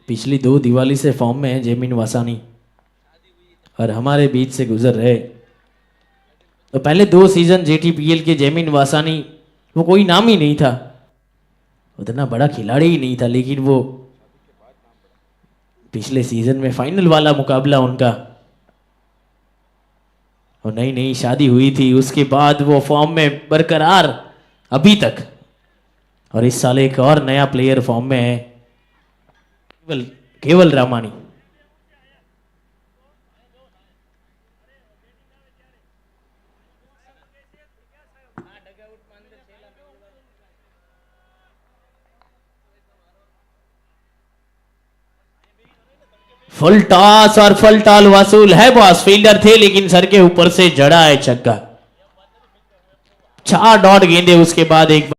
पिछली 2 दिवाली से फॉर्म में है जेमिन वासानी और हमारे बीच से गुजर रहे। तो पहले 2 सीजन जेटीपीएल के जेमिन वासानी, वो कोई नाम ही नहीं था, उतना बड़ा खिलाड़ी ही नहीं था, लेकिन वो पिछले सीजन में फाइनल वाला मुकाबला उनका, और नई नई शादी हुई थी, उसके बाद वो फॉर्म में बरकरार अभी तक। और इस साल एक और नया प्लेयर फॉर्म में है, केवल रामानी। फुल टॉस और फुल टॉल वसूल है बॉस, फील्डर थे लेकिन सर के ऊपर से जड़ा है छक्का। 4 डॉट गेंदे उसके बाद एक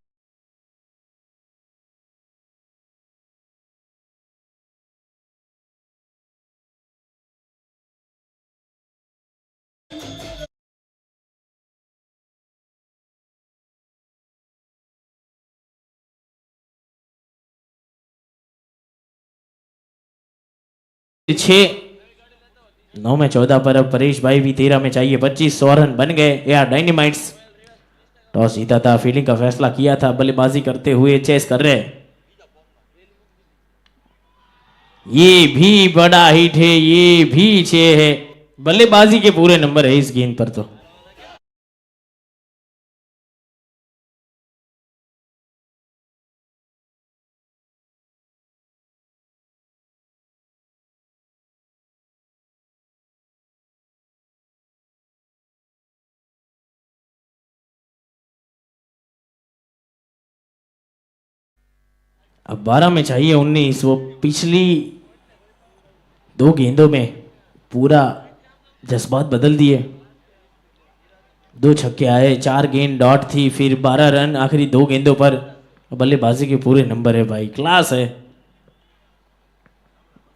छह 9 में 14 पर अब परेश भाई भी 13 में चाहिए 25। 100 रन बन गए एआर डायनेमाइट्स। टॉस जीता था, फील्डिंग का फैसला किया था, बल्लेबाजी करते हुए चेस कर रहे। ये भी बड़ा हिट है, ये भी 6 है, बल्लेबाजी के पूरे नंबर है इस गेंद पर। तो अब 12 में चाहिए 19। वो पिछली 2 गेंदों में पूरा जज्बात बदल दिए। 2 छक्के आए, 4 गेंद डॉट थी, फिर 12 रन आखिरी 2 गेंदों पर। बल्लेबाजी के पूरे नंबर है भाई, क्लास है।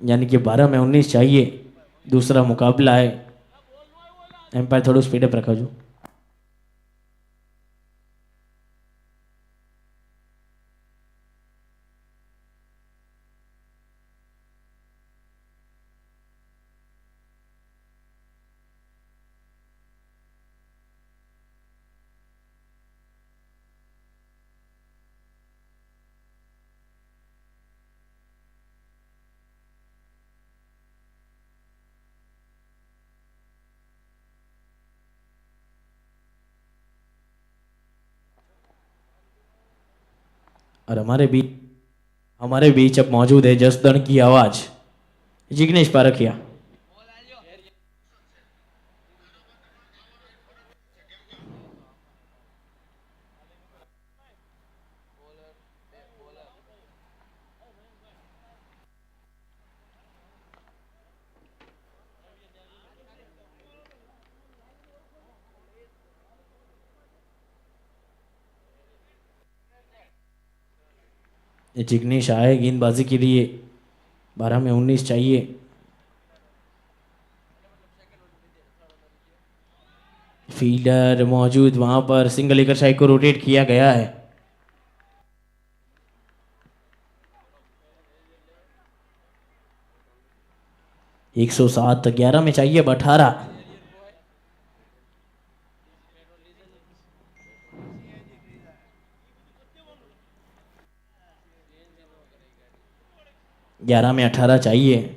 यानी कि 12 में 19 चाहिए, दूसरा मुकाबला है। एम्पायर थोड़ा स्पीड अप रखा जो। और हमारे बीच अब मौजूद है जसदन की आवाज, जिग्नेश पारखिया। ये जिग्नेश आए गेंदबाजी के लिए। 12 में 19 चाहिए। फील्डर मौजूद वहां पर, सिंगल लेकर साइड को रोटेट किया गया है। 107, 11 में चाहिए अब 18। ग्यारह में 18 चाहिए।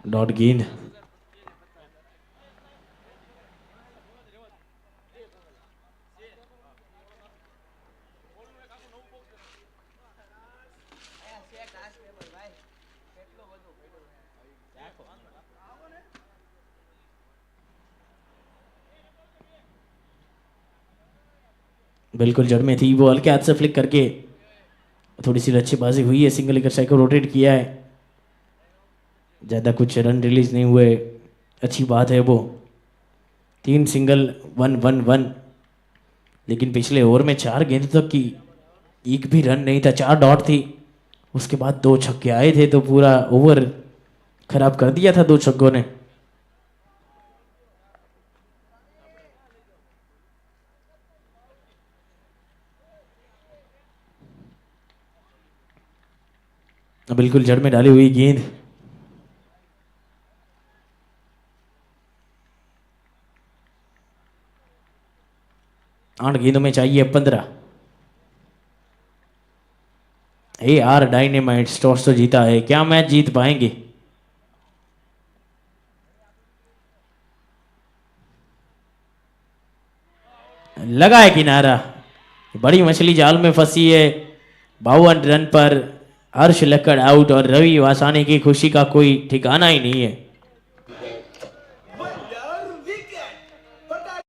डॉट गेंद। बिल्कुल जड़ में थी वो, हल्के हाथ से फ्लिक करके थोड़ी सी लच्छेबाजी हुई है, सिंगल लेकर साइड को रोटेट किया है, ज़्यादा कुछ रन रिलीज नहीं हुए, अच्छी बात है वो। 3 सिंगल 1-1-1, लेकिन पिछले ओवर में 4 गेंद तक की एक भी रन नहीं था, 4 डॉट थी, उसके बाद 2 छक्के आए थे तो पूरा ओवर खराब कर दिया था 2 छक्कों ने। बिल्कुल जड़ में डाली हुई गेंद। आठ गेंदों में चाहिए 15। AR डायनेमाइट्स टॉस तो जीता है, क्या मैच जीत पाएंगे? लगा है किनारा, बड़ी मछली जाल में फंसी है। 52 रन पर हर्ष लक्कड़ आउट और रवि वासानी की खुशी का कोई ठिकाना ही नहीं है। बल्लर विकेट पटा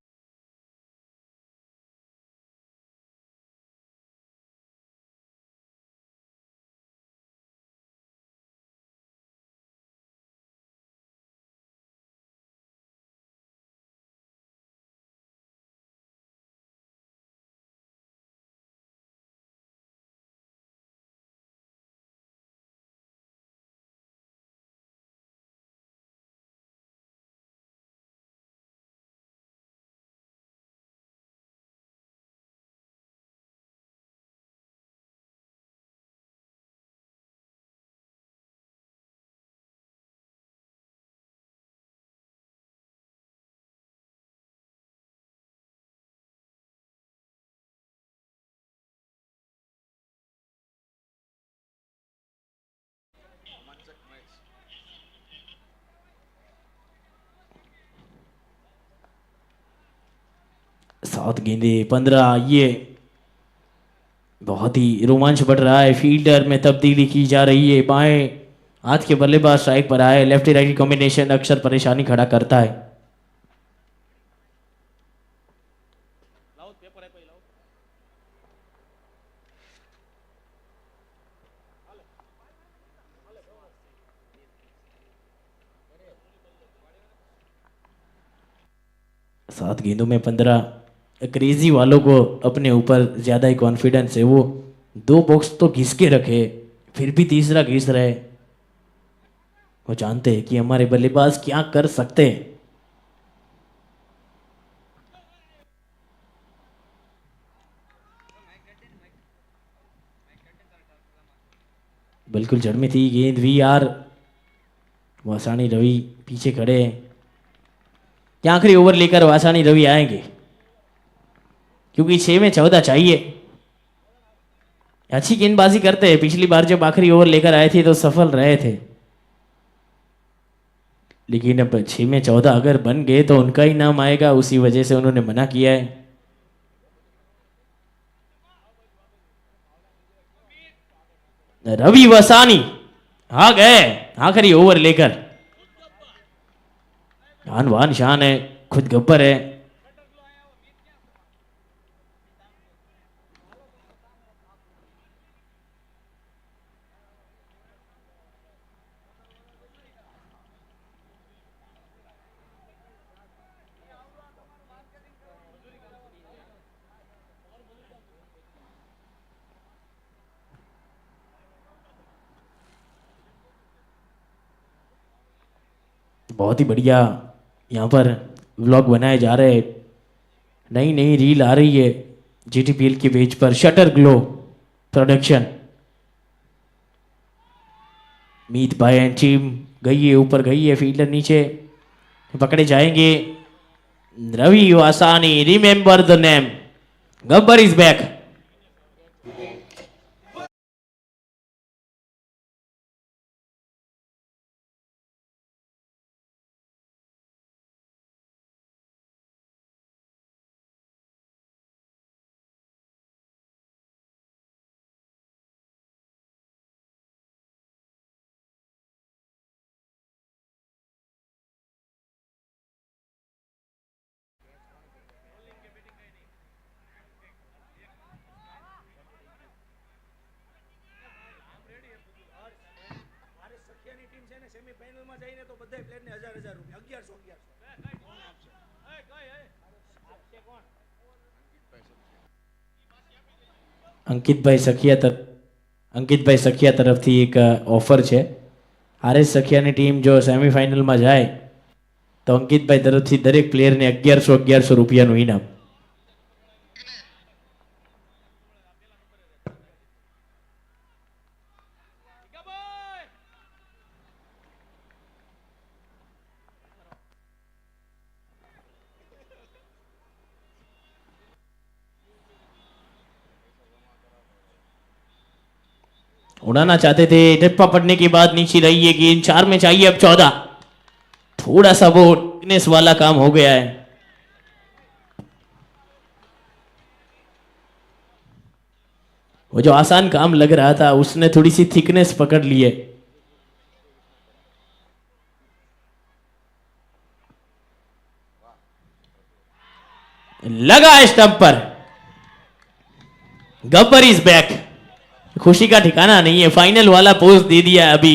सात गेंदे 15, ये बहुत ही रोमांच बढ़ रहा है। फील्डर में तब्दीली की जा रही है, बाएं हाथ के बल्लेबाज स्ट्राइक पर आए, लेफ्टी राइटी कॉम्बिनेशन अक्सर परेशानी खड़ा करता है। सात गेंदों में 15, क्रेजी वालों को अपने ऊपर ज़्यादा ही कॉन्फिडेंस है, वो 2 बॉक्स तो घिस के रखे, फिर भी तीसरा घिस रहे। वो जानते हैं कि हमारे बल्लेबाज क्या कर सकते हैं। बिल्कुल जड़ में थी गेंद, VR वासानी रवि पीछे खड़े हैं। क्या आखिरी ओवर लेकर वासानी रवि आएंगे? क्योंकि 6 में 14 चाहिए। अच्छी गेंदबाजी करते हैं, पिछली बार जब आखिरी ओवर लेकर आए थे तो सफल रहे थे, लेकिन अब 6 में 14 अगर बन गए तो उनका ही नाम आएगा, उसी वजह से उन्होंने मना किया है। रवि वसानी आ गए आखिरी ओवर लेकर। शान वान शान है, खुद गब्बर है। बहुत ही बढ़िया यहाँ पर व्लॉग बनाए जा रहे हैं। नई नई रील आ रही है GTPL के पेज पर, शटर ग्लो प्रोडक्शन। मीत भाई एंड टीम गई है ऊपर, गई है फील्डर नीचे, पकड़े जाएंगे। Ravi Vasani, remember the name, Gabbar is back. Ankitbhai Sakhiya તરફથી એક ઓફર છે। RS સખિયાની ટીમ જો સેમીફાઇનલમાં જાય તો અંકિતભાઈ તરફથી દરેક પ્લેયરને 1100 રૂપિયાનું ઇનામ। उड़ाना चाहते थे, टप्पा पड़ने के बाद नीचे रही है गेंद। 4 में चाहिए अब 14। थोड़ा सा वो थिकनेस वाला काम हो गया है। वो जो आसान काम लग रहा था उसने थोड़ी सी थिकनेस पकड़ ली है। लगा स्टंप पर, गब्बर इज बैक। खुशी का ठिकाना नहीं है, फाइनल वाला पोज दे दिया अभी,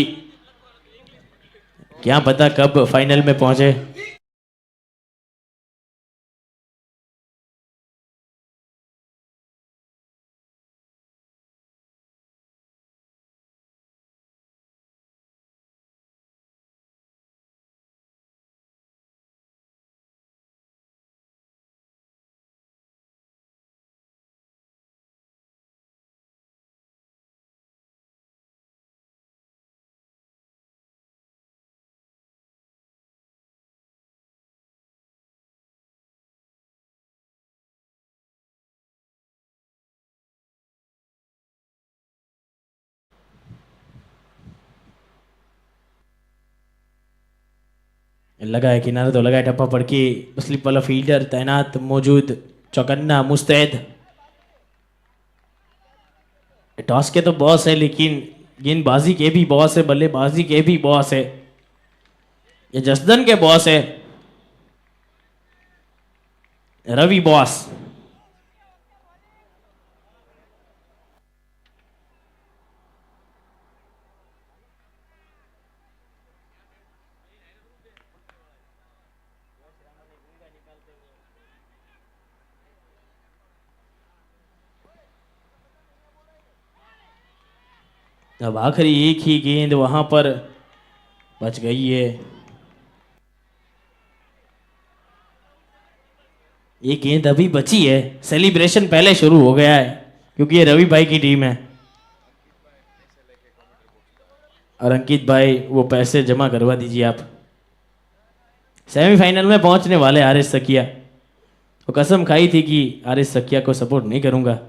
क्या पता कब फाइनल में पहुंचे। लगा है किनारा तो लगा है, टप्पा पड़ के स्लिप वाला फील्डर तैनात मौजूद, चौकन्ना मुस्तैद। टॉस के तो बॉस है लेकिन गेंदबाजी के भी बॉस है, बल्लेबाजी के भी बॉस है। ये जसदन के बॉस है रवि बॉस। अब आखिरी एक ही गेंद वहां पर बच गई है। ये गेंद अभी बची है, सेलिब्रेशन पहले शुरू हो गया है क्योंकि ये रवि भाई की टीम है और अंकित भाई वो पैसे जमा करवा दीजिए आप। सेमीफाइनल में पहुंचने वाले RS सखिया, वो कसम खाई थी कि RS सखिया को सपोर्ट नहीं करूंगा,